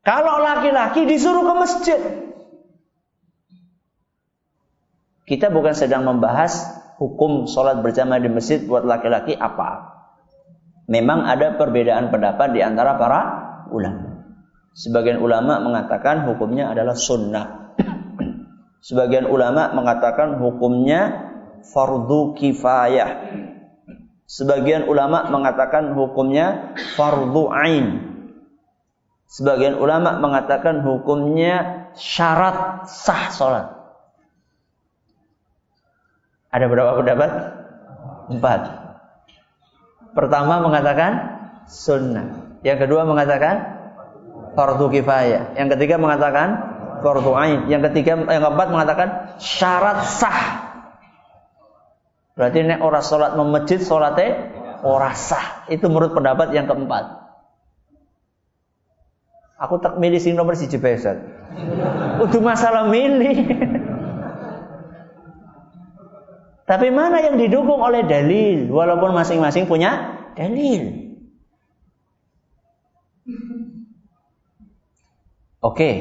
Kalau laki-laki disuruh ke masjid. Kita bukan sedang membahas hukum sholat berjamaah di masjid buat laki-laki apa. Memang ada perbedaan pendapat di antara para ulama. Sebagian ulama mengatakan hukumnya adalah sunnah. Sebagian ulama mengatakan hukumnya fardu kifayah. Sebagian ulama mengatakan hukumnya fardu ain. Sebagian ulama mengatakan hukumnya syarat sah sholat. Ada berapa pendapat? 4. Pertama mengatakan sunnah. Yang kedua mengatakan fardu kifayah. Yang ketiga mengatakan fardu ain. Yang keempat mengatakan syarat sah. Berarti nek ora sholat di masjid sholatnya ora sah. Itu menurut pendapat yang keempat. Aku tak milih sing nomor 1 besar. Udah masalah milih. Tapi mana yang didukung oleh dalil? Walaupun masing-masing punya dalil. Oke,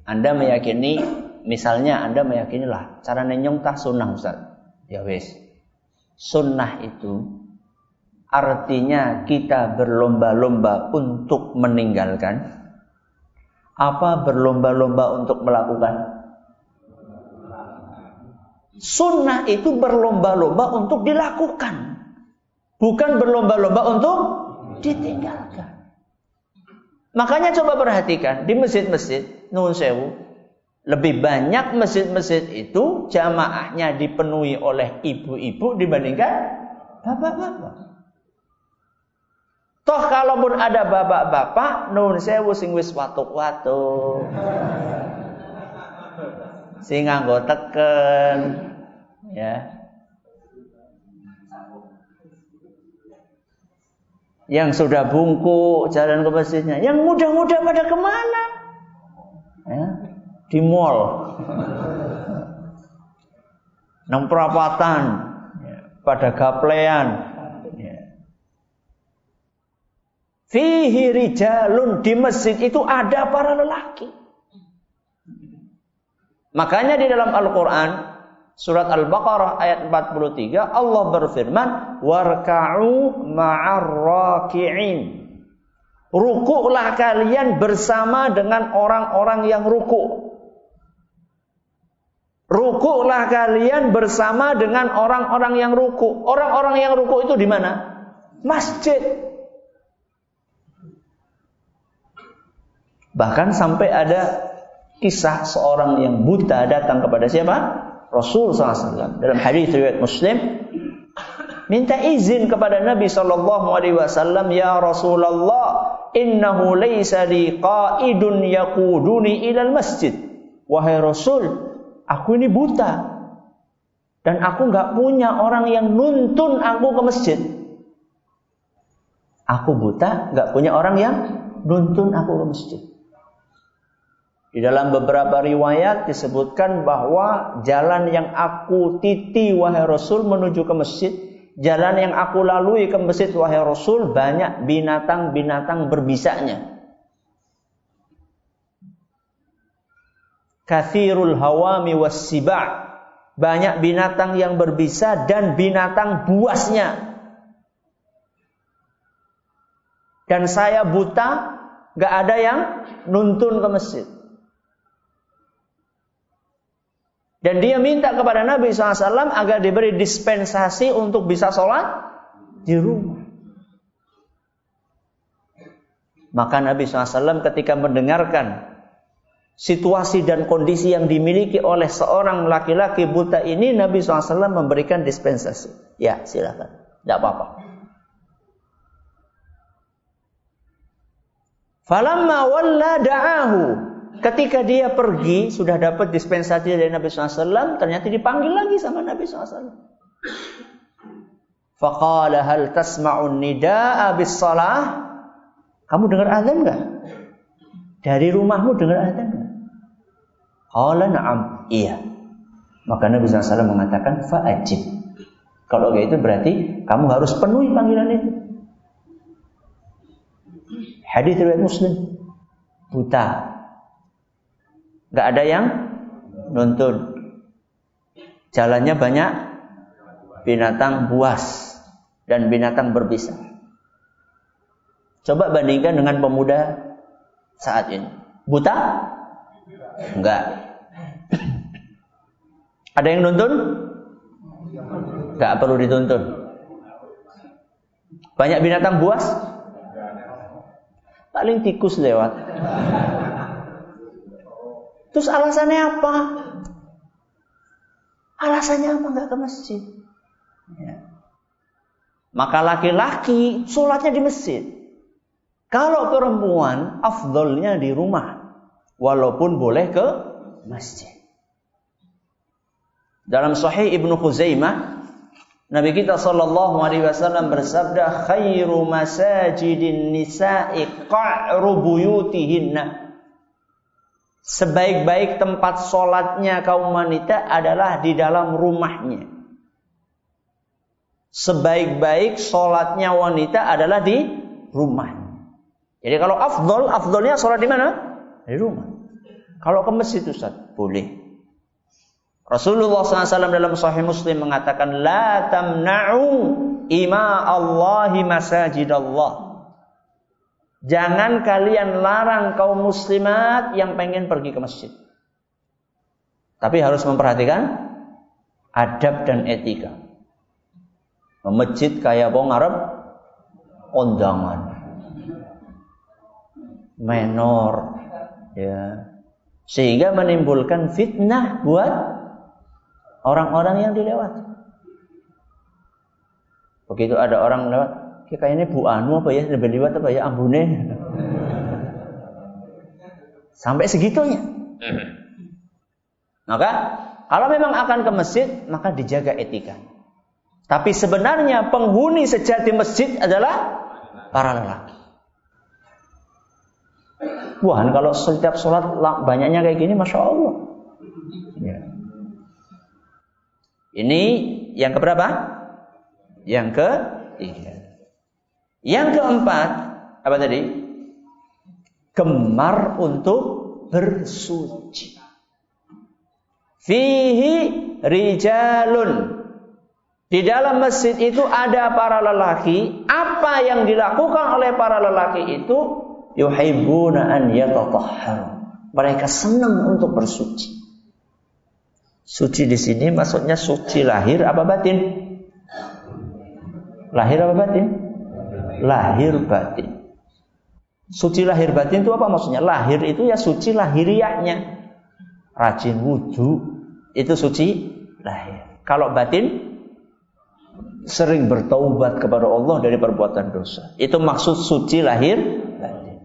Anda meyakini, misalnya Anda meyakinilah cara nenyong tah sunnah Ustaz. Ya wes. Sunnah itu artinya kita berlomba-lomba untuk meninggalkan. Apa berlomba-lomba untuk melakukan? Sunnah itu berlomba-lomba untuk dilakukan. Bukan berlomba-lomba untuk ditinggalkan. Makanya coba perhatikan di masjid-masjid Nuwun Sewu, lebih banyak masjid-masjid itu jamaahnya dipenuhi oleh ibu-ibu dibandingkan bapak-bapak. Toh kalaupun ada bapak-bapak, Nuwun Sewu sing wis watuk-watuk, sing nganggo teken, ya. Yang sudah bungkuk jalan ke masjidnya. Yang muda-muda pada kemana? Ya, di mall, nang perapatan, ya, pada gaplean. Ya. Fihi rijalun, di masjid itu ada para lelaki. Makanya di dalam Al-Quran surat Al-Baqarah ayat 43 Allah berfirman warka'u ma'ar raki'in. Rukuklah kalian bersama dengan orang-orang yang rukuk. Rukuklah kalian bersama dengan orang-orang yang rukuk. Orang-orang yang rukuk itu di mana? Masjid. Bahkan sampai ada kisah seorang yang buta datang kepada siapa? Rasul SAW. Dalam hadis riwayat Muslim, minta izin kepada Nabi SAW, ya Rasulullah, innahu laysa li qa'idun yaquduni ilal masjid. Wahai Rasul, aku ini buta dan aku enggak punya orang yang nuntun aku ke masjid. Aku buta, enggak punya orang yang nuntun aku ke masjid. Di dalam beberapa riwayat disebutkan bahwa jalan yang aku titi wahai Rasul menuju ke masjid, jalan yang aku lalui ke masjid wahai Rasul, banyak binatang-binatang berbisanya. Kathirul hawami wassiba', banyak binatang yang berbisa dan binatang buasnya. Dan saya buta, gak ada yang nuntun ke masjid. Dan dia minta kepada Nabi SAW agar diberi dispensasi untuk bisa sholat di rumah. Maka Nabi SAW ketika mendengarkan situasi dan kondisi yang dimiliki oleh seorang laki-laki buta ini, Nabi SAW memberikan dispensasi. Ya silakan, tidak apa-apa. Falamma walla da'ahu. Ketika dia pergi, sudah dapat dispensasi dari Nabi SAW, ternyata dipanggil lagi sama Nabi SAW. Faqala hal tasma'un nida'a bis salah? Kamu dengar azan enggak? Dari rumahmu dengar azan enggak? Qala na'am. Iya. Maka Nabi SAW mengatakan fa'ajib. Kalau kayak itu berarti kamu harus penuhi panggilan itu. Hadis riwayat Muslim. Buta. Enggak ada yang nuntun. Jalannya banyak binatang buas dan binatang berbisa. Coba bandingkan dengan pemuda saat ini. Buta? Enggak. Ada yang nuntun? Enggak perlu dituntun. Banyak binatang buas? Paling tikus lewat. Terus alasannya apa? Alasannya apa enggak ke masjid? Ya. Maka laki-laki sholatnya di masjid. Kalau perempuan afdolnya di rumah, walaupun boleh ke masjid. Dalam Sahih Ibnu Khuzaimah, Nabi kita sallallahu alaihi wasallam bersabda, khairu masajidin nisa'i qa'ru buyutihinna. Sebaik-baik tempat sholatnya kaum wanita adalah di dalam rumahnya. Sebaik-baik sholatnya wanita adalah di rumahnya. Jadi kalau afdolnya sholat di mana? Di rumah. Kalau ke masjid Ustaz, boleh. Rasulullah SAW dalam Sahih Muslim mengatakan, la tamna'u ima Allahi masajidallah. Jangan kalian larang kaum muslimat yang pengen pergi ke masjid. Tapi harus memperhatikan adab dan etika. Masjid kayak wong Arab kondangan. Menor, ya. Sehingga menimbulkan fitnah buat orang-orang yang dilewati. Begitu ada orang lewat, kayaknya Bu Anu apa ya, lebih lewat apa ya, ambune. Sampai segitunya. Maka kalau memang akan ke masjid, maka dijaga etika. Tapi sebenarnya penghuni sejati masjid adalah para lelaki. Wah, kalau setiap sholat banyaknya kayak gini, Masya Allah. Ya. Ini yang keberapa? Yang ketiga. Yang keempat, apa tadi? Gemar untuk bersuci. Fihi rijalun. Di dalam masjid itu ada para lelaki. Apa yang dilakukan oleh para lelaki itu? Yuhibbuna an yatatahharu. Mereka senang untuk bersuci. Suci di sini maksudnya suci lahir apa batin? Lahir apa batin? Lahir batin. Suci lahir batin itu apa maksudnya? Lahir itu ya suci lahiriahnya. Rajin wudu itu suci lahir. Kalau batin sering bertaubat kepada Allah dari perbuatan dosa. Itu maksud suci lahir batin.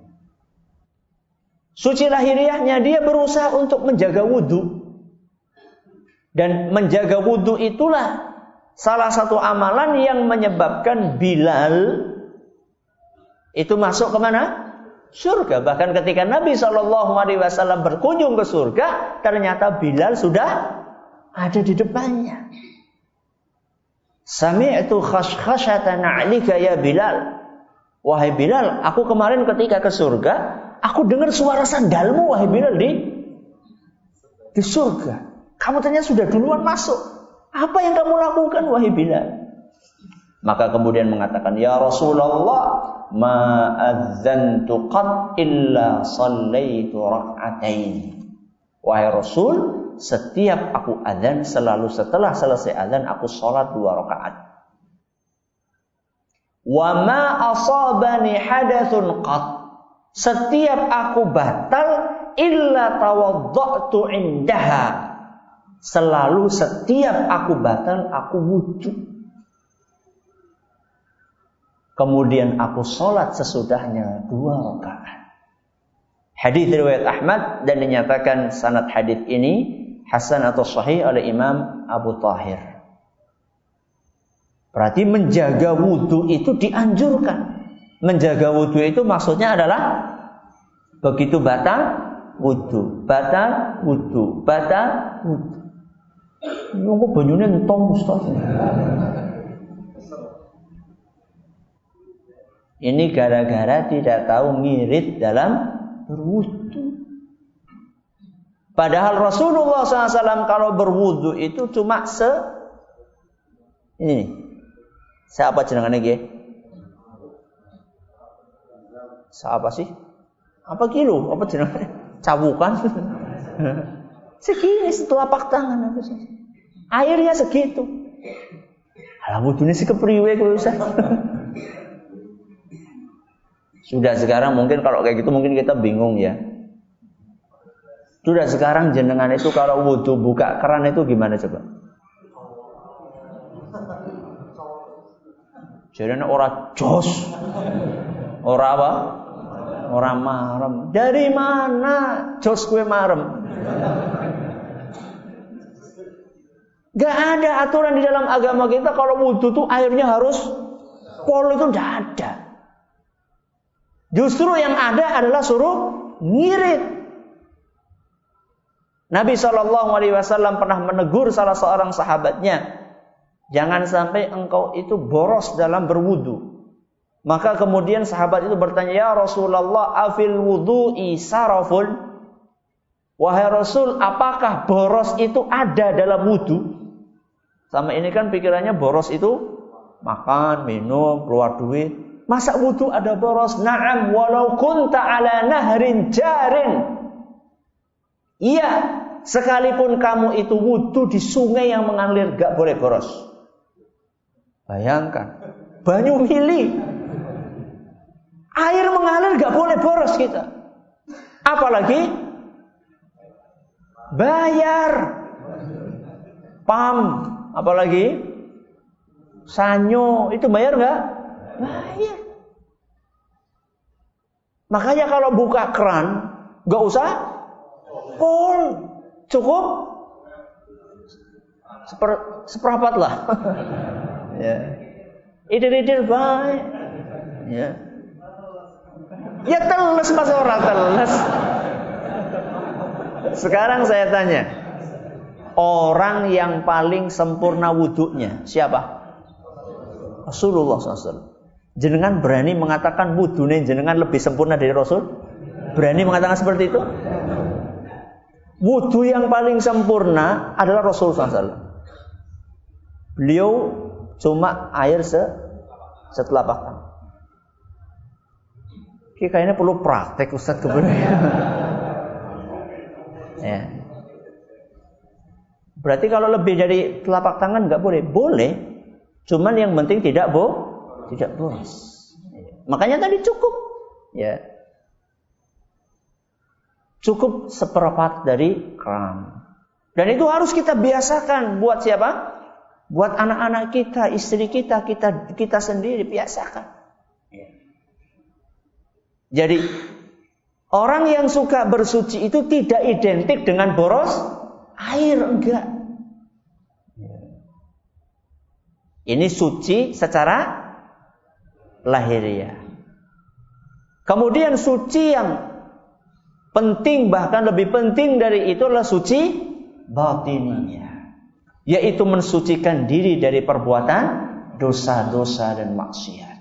Suci lahiriahnya dia berusaha untuk menjaga wudu. Dan menjaga wudu itulah salah satu amalan yang menyebabkan Bilal itu masuk ke mana? Surga. Bahkan ketika Nabi SAW berkunjung ke surga, ternyata Bilal sudah ada di depannya. Sami'tu khashkhashata na'lika ya Bilal. Wahai Bilal, aku kemarin ketika ke surga, aku dengar suara sandalmu wahai Bilal di surga. Kamu ternyata sudah duluan masuk. Apa yang kamu lakukan wahai Bilal? Maka kemudian mengatakan, ya Rasulullah, ma adzantu qat illa sallaitu rak'atain. Wahai Rasul, setiap aku adzan selalu setelah selesai adzan aku salat 2 rakaat. Wa ma asabani hadatsun qat. Setiap aku batal illa tawaddatu indaha. Selalu setiap aku batal aku wudu. Kemudian aku sholat sesudahnya 2 rakaat. Hadis riwayat Ahmad dan dinyatakan sanad hadis ini hasan atau sahih oleh Imam Abu Thahir. Berarti menjaga wudu itu dianjurkan. Menjaga wudu itu maksudnya adalah begitu batal wudu, batal wudu, batal wudu. Nunggu banyune entong Ustaz. Ini gara-gara tidak tahu ngirit dalam berwudu. Padahal Rasulullah SAW kalau berwudu itu cuma ini. Siapa jenengan iki? Siapa sih? Apa kilo? Apa jenengan? Cabukan. Segini setelapak tangan. Airnya segitu. Alah wudunya sih kepriwe kowe Ustaz. Sudah sekarang mungkin kalau kayak gitu mungkin kita bingung ya. Sudah sekarang jenengan itu kalau wudu buka keran itu gimana coba? Jadinya ora jos. Ora apa? Ora marem. Dari mana jos kue marem? Gak ada aturan di dalam agama kita kalau wudu tuh airnya harus pol, itu tidak ada. Justru yang ada adalah suruh ngirit. Nabi SAW pernah menegur salah seorang sahabatnya, jangan sampai engkau itu boros dalam berwudu. Maka kemudian sahabat itu bertanya, ya Rasulullah, afil wudu'i sarafun? Wahai Rasul, apakah boros itu ada dalam wudu? Sama ini kan pikirannya boros itu makan, minum, keluar duit. Masa wudu ada boros? Na'am, walau kunta ala nahrin jarin. Iya, sekalipun kamu itu wudu di sungai yang mengalir, gak boleh boros. Bayangkan, banyu mili, air mengalir gak boleh boros kita. Apalagi bayar pam, apalagi sanyo, itu bayar gak? Bayar. Makanya kalau buka keran gak usah pol, cukup seperempat lah. Ya. Idir baik. Ya. Ya teles pas orang teles. Sekarang saya tanya, orang yang paling sempurna wudunya siapa? Rasulullah SAW. Jenengan berani mengatakan wudunya jenengan lebih sempurna dari Rasul? Berani mengatakan seperti itu? Wudu yang paling sempurna adalah Rasulullah SAW. Beliau cuma air setelapak tangan. Kayaknya perlu praktek Ustaz kebenaran. Ya. Berarti kalau lebih dari telapak tangan nggak boleh? Boleh. Cuman yang penting tidak boros. Makanya tadi cukup. Ya. Cukup seperempat dari keran. Dan itu harus kita biasakan. Buat siapa? Buat anak-anak kita, istri kita, kita sendiri biasakan. Jadi orang yang suka bersuci itu tidak identik dengan boros air, enggak. Ini suci secara lahiriah. Kemudian suci yang penting, bahkan lebih penting dari itu adalah suci batiniyah, yaitu mensucikan diri dari perbuatan dosa-dosa dan maksiat.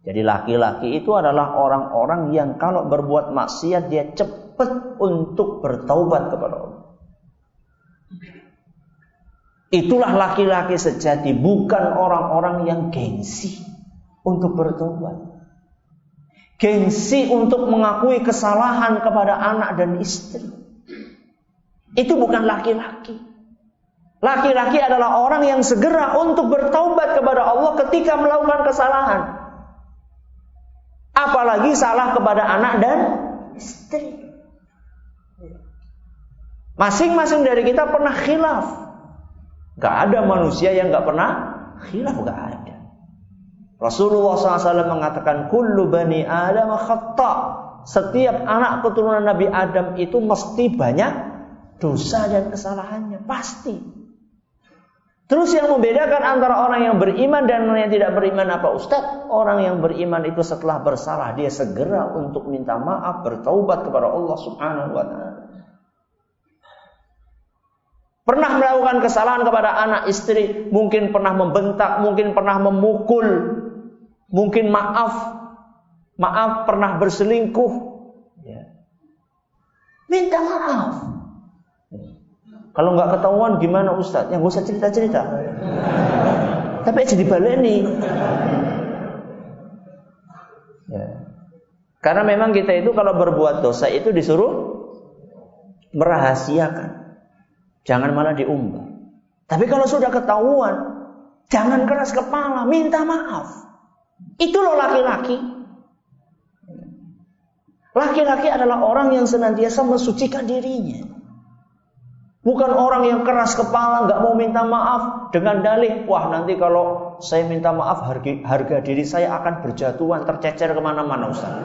Jadi laki-laki itu adalah orang-orang yang kalau berbuat maksiat dia cepat untuk bertaubat kepada Allah. Itulah laki-laki sejati, bukan orang-orang yang gengsi untuk bertaubat. Gengsi untuk mengakui kesalahan kepada anak dan istri. Itu bukan laki-laki. Laki-laki adalah orang yang segera untuk bertaubat kepada Allah ketika melakukan kesalahan. Apalagi salah kepada anak dan istri. Masing-masing dari kita pernah khilaf. Gak ada manusia yang gak pernah khilaf, gak ada. Rasulullah SAW mengatakan kullu bani Adam khata'. setiap anak keturunan Nabi Adam itu mesti banyak dosa dan kesalahannya, pasti. Terus yang membedakan antara orang yang beriman dan orang yang tidak beriman apa Ustaz? Orang yang beriman itu setelah bersalah dia segera untuk minta maaf, bertaubat kepada Allah Subhanahu wa taala. Pernah melakukan kesalahan kepada anak istri, mungkin pernah membentak, mungkin pernah memukul, mungkin maaf pernah berselingkuh, ya. Minta maaf. Kalau nggak ketahuan gimana Ustaz? Yang gak usah cerita-cerita. Tapi aja dibaleni. Ya. Karena memang kita itu kalau berbuat dosa itu disuruh merahasiakan. Jangan malah diumbar. Tapi kalau sudah ketahuan, jangan keras kepala, minta maaf. Itu loh laki-laki. Laki-laki adalah orang yang senantiasa mensucikan dirinya. Bukan orang yang keras kepala, gak mau minta maaf dengan dalih, wah nanti kalau saya minta maaf harga diri saya akan berjatuhan, tercecer kemana-mana Ustaz.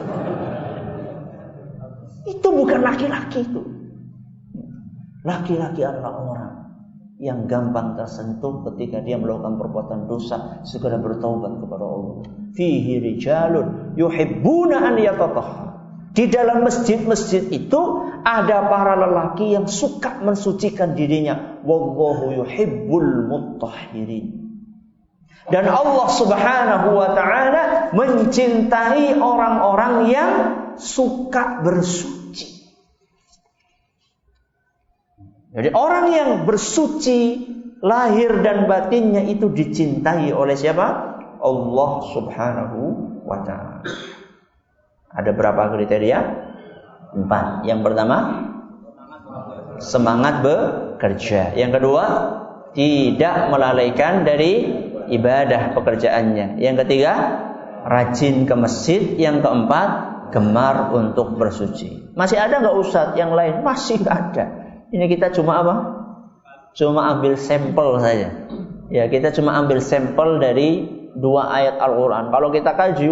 Itu bukan laki-laki itu. Laki-laki adalah orang yang gampang tersentuh ketika dia melakukan perbuatan dosa, segera bertaubat kepada Allah. Fihi rijalun yuhibbuna an yatatahharu. Di dalam masjid-masjid itu ada para lelaki yang suka mensucikan dirinya. Wallahu yuhibbul mutahhirin. Dan Allah Subhanahu wa taala mencintai orang-orang yang suka bersuci. Jadi orang yang bersuci lahir dan batinnya itu dicintai oleh siapa? Allah Subhanahu wa taala. Ada berapa kriteria? 4. Yang pertama, semangat bekerja. Yang kedua, tidak melalaikan dari ibadah pekerjaannya. Yang ketiga, rajin ke masjid. Yang keempat, gemar untuk bersuci. Masih ada nggak Ustaz yang lain? Masih nggak ada. Ini kita cuma apa? Cuma ambil sampel saja. Ya, kita cuma ambil sampel dari 2 ayat Al-Quran. Kalau kita kaji,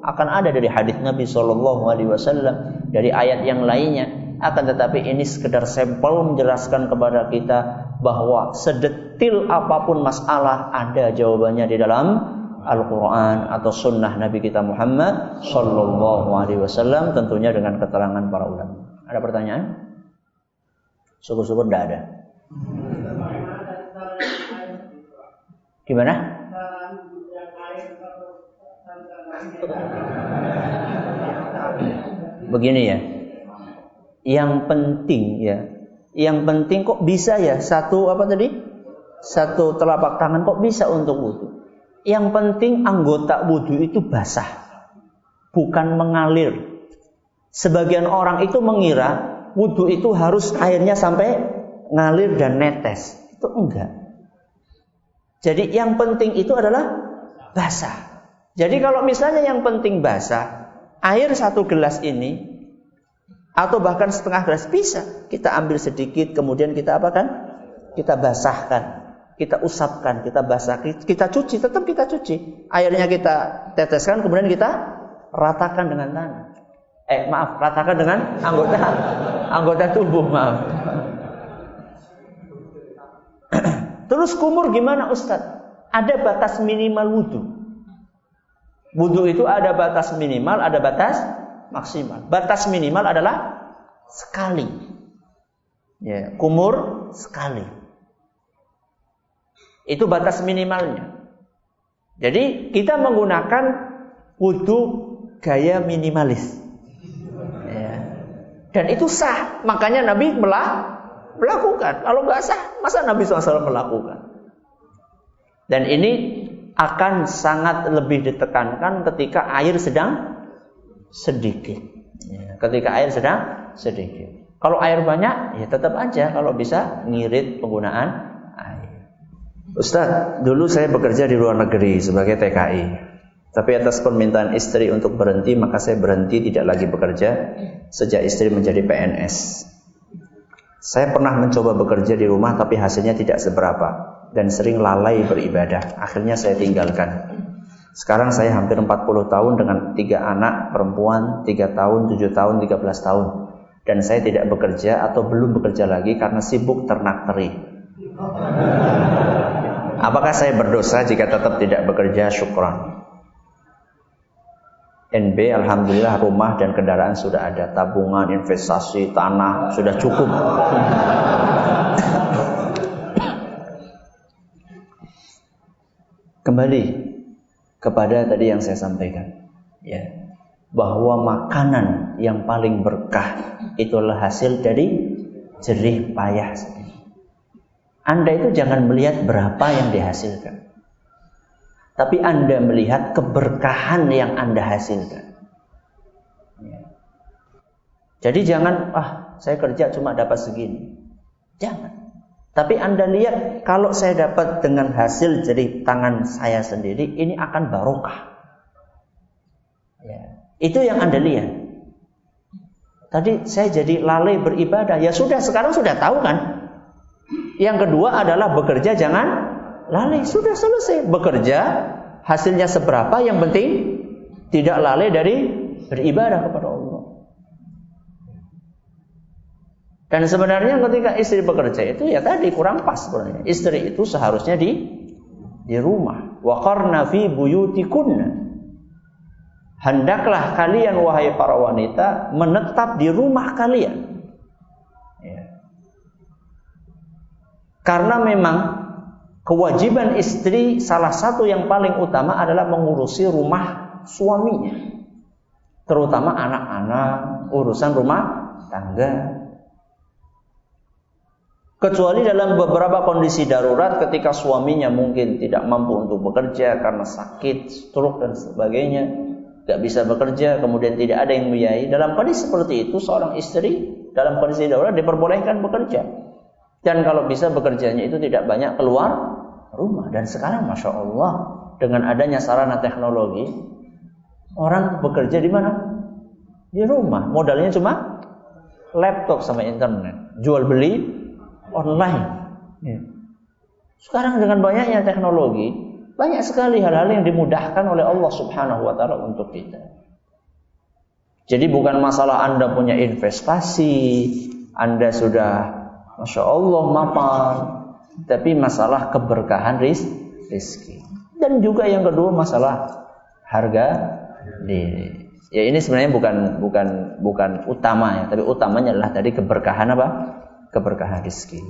akan ada dari hadis Nabi SAW, dari ayat yang lainnya. Akan tetapi ini sekedar sampel menjelaskan kepada kita bahwa sedetil apapun masalah ada jawabannya di dalam Al-Quran atau Sunnah Nabi kita Muhammad SAW, tentunya dengan keterangan para ulama. Ada pertanyaan? Syukur-syukur tidak ada. Gimana? Begini ya. Yang penting kok bisa ya satu telapak tangan kok bisa untuk wudu. Yang penting anggota wudu itu basah, bukan mengalir. Sebagian orang itu mengira wudu itu harus airnya sampai ngalir dan netes. Itu enggak. Jadi yang penting itu adalah basah. Jadi kalau misalnya yang penting basah, air 1 gelas ini atau bahkan setengah gelas bisa kita ambil sedikit, kemudian kita apakan? Kita basahkan, kita usapkan, kita basah, kita cuci, tetap kita cuci. Airnya kita teteskan, kemudian kita ratakan dengan tangan. Ratakan dengan anggota tubuh, maaf. Terus kumur gimana Ustaz? Ada batas minimal wudu. Wudu itu ada batas minimal, ada batas maksimal. Batas minimal adalah sekali. Ya, kumur sekali. Itu batas minimalnya. Jadi kita menggunakan wudu gaya minimalis. Ya. Dan itu sah. Makanya Nabi melakukan. Kalau nggak sah, masa Nabi SAW melakukan? Dan ini akan sangat lebih ditekankan ketika air sedang sedikit. Ya, ketika air sedang sedikit. Kalau air banyak, ya tetap aja kalau bisa ngirit penggunaan air. Ustaz, dulu saya bekerja di luar negeri sebagai TKI. Tapi atas permintaan istri untuk berhenti, maka saya berhenti tidak lagi bekerja sejak istri menjadi PNS. Saya pernah mencoba bekerja di rumah tapi hasilnya tidak seberapa dan sering lalai beribadah. Akhirnya saya tinggalkan. Sekarang saya hampir 40 tahun dengan 3 anak perempuan, 3 tahun, 7 tahun, 13 tahun. Dan saya tidak bekerja atau belum bekerja lagi karena sibuk ternak teri. Apakah saya berdosa jika tetap tidak bekerja? Syukran. NB, alhamdulillah rumah dan kendaraan sudah ada, tabungan, investasi, tanah sudah cukup. Kembali kepada tadi yang saya sampaikan, ya, bahwa makanan yang paling berkah itulah hasil dari jerih payah sendiri. Anda itu jangan melihat berapa yang dihasilkan, tapi Anda melihat keberkahan yang Anda hasilkan. Jadi jangan, saya kerja cuma dapat segini. Jangan. Tapi Anda lihat, kalau saya dapat dengan hasil dari tangan saya sendiri, ini akan barokah. Itu yang Anda lihat. Tadi saya jadi lalai beribadah. Ya sudah, sekarang sudah tahu kan. Yang kedua adalah bekerja jangan lalai. Sudah selesai. Bekerja, hasilnya seberapa, yang penting tidak lalai dari beribadah kepada Allah. Dan sebenarnya ketika istri bekerja itu ya tadi kurang pas sebenarnya. Istri itu seharusnya di rumah. Wa qarna fi buyutikunna. Hendaklah kalian wahai para wanita menetap di rumah kalian. Ya. Karena memang kewajiban istri salah satu yang paling utama adalah mengurusi rumah suaminya. Terutama anak-anak, urusan rumah tangga. Kecuali dalam beberapa kondisi darurat ketika suaminya mungkin tidak mampu untuk bekerja karena sakit, stroke dan sebagainya, tidak bisa bekerja, kemudian tidak ada yang membiayai. Dalam kondisi seperti itu, seorang istri dalam kondisi darurat diperbolehkan bekerja. Dan kalau bisa bekerjanya itu tidak banyak keluar rumah. Dan sekarang Masya Allah, dengan adanya sarana teknologi, orang bekerja di mana? Di rumah. Modalnya cuma laptop sama internet. Jual beli online. Ya. Sekarang dengan banyaknya teknologi, banyak sekali hal-hal yang dimudahkan oleh Allah Subhanahu wa taala untuk kita. Jadi bukan masalah Anda punya investasi, Anda sudah Masya Allah mapan, tapi masalah keberkahan rezeki. Dan juga yang kedua masalah harga diri. Ya ini sebenarnya bukan utamanya, tapi utamanya adalah tadi keberkahan apa? Keberkahan rezeki.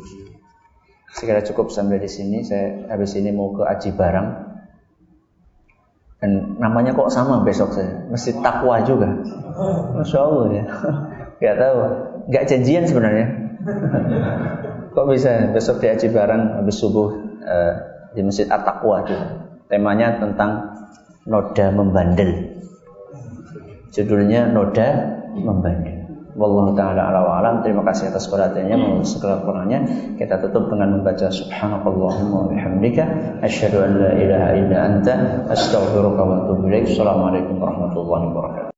Sekira cukup sampai di sini. Saya habis ini mau ke Aji Barang. Dan namanya kok sama besok saya. Masjid Takwa juga. Masya Allah ya. Gak tahu. Gak janjian sebenarnya. Kok bisa besok di Aji Barang habis subuh di Masjid At-Taqwa juga. Temanya tentang noda membandel. Judulnya noda membandel. Wallahu ta'ala ala wa alam. Terima kasih atas perhatiannya, menurut segala kurangnya. Kita tutup dengan membaca subhanakallahumma wa bihamdika asyhadu an la ilaha illa anta astaghfiruka wa atubu ilaik. Assalamualaikum warahmatullahi wabarakatuh.